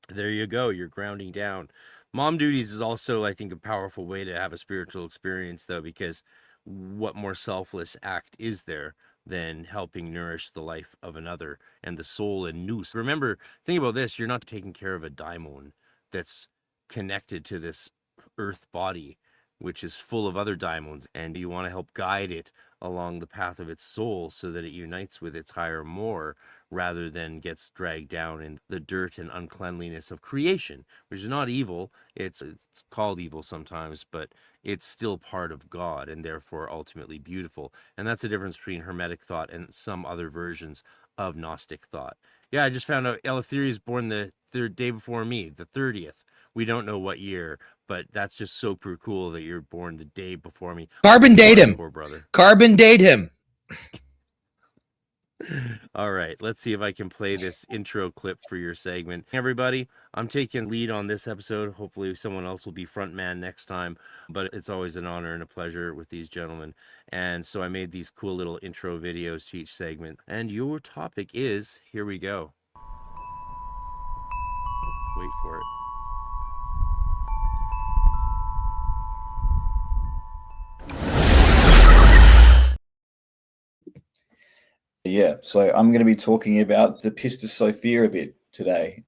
There you go. You're grounding down. Mom duties is also, I think, a powerful way to have a spiritual experience, though, because what more selfless act is there than helping nourish the life of another and the soul and nous? Remember, think about this. You're not taking care of a daimon that's connected to this earth body, which is full of other daimons, and you want to help guide it along the path of its soul so that it unites with its higher more rather than gets dragged down in the dirt and uncleanliness of creation, which is not evil. It's called evil sometimes, but it's still part of God and therefore ultimately beautiful. And that's the difference between Hermetic thought and some other versions of Gnostic thought. Yeah, I just found out Eleftheria is born the third day before me, the 30th. We don't know what year, but that's just super cool that you're born the day before me. Carbon date him. Poor brother. Carbon date him. All right, let's see if I can play this intro clip for your segment. Everybody, I'm taking lead on this episode. Hopefully someone else will be front man next time, but it's always an honor and a pleasure with these gentlemen. And so I made these cool little intro videos to each segment. And your topic is, here we go. Wait for it. Yeah, so I'm going to be talking about the Pistis Sophia a bit today.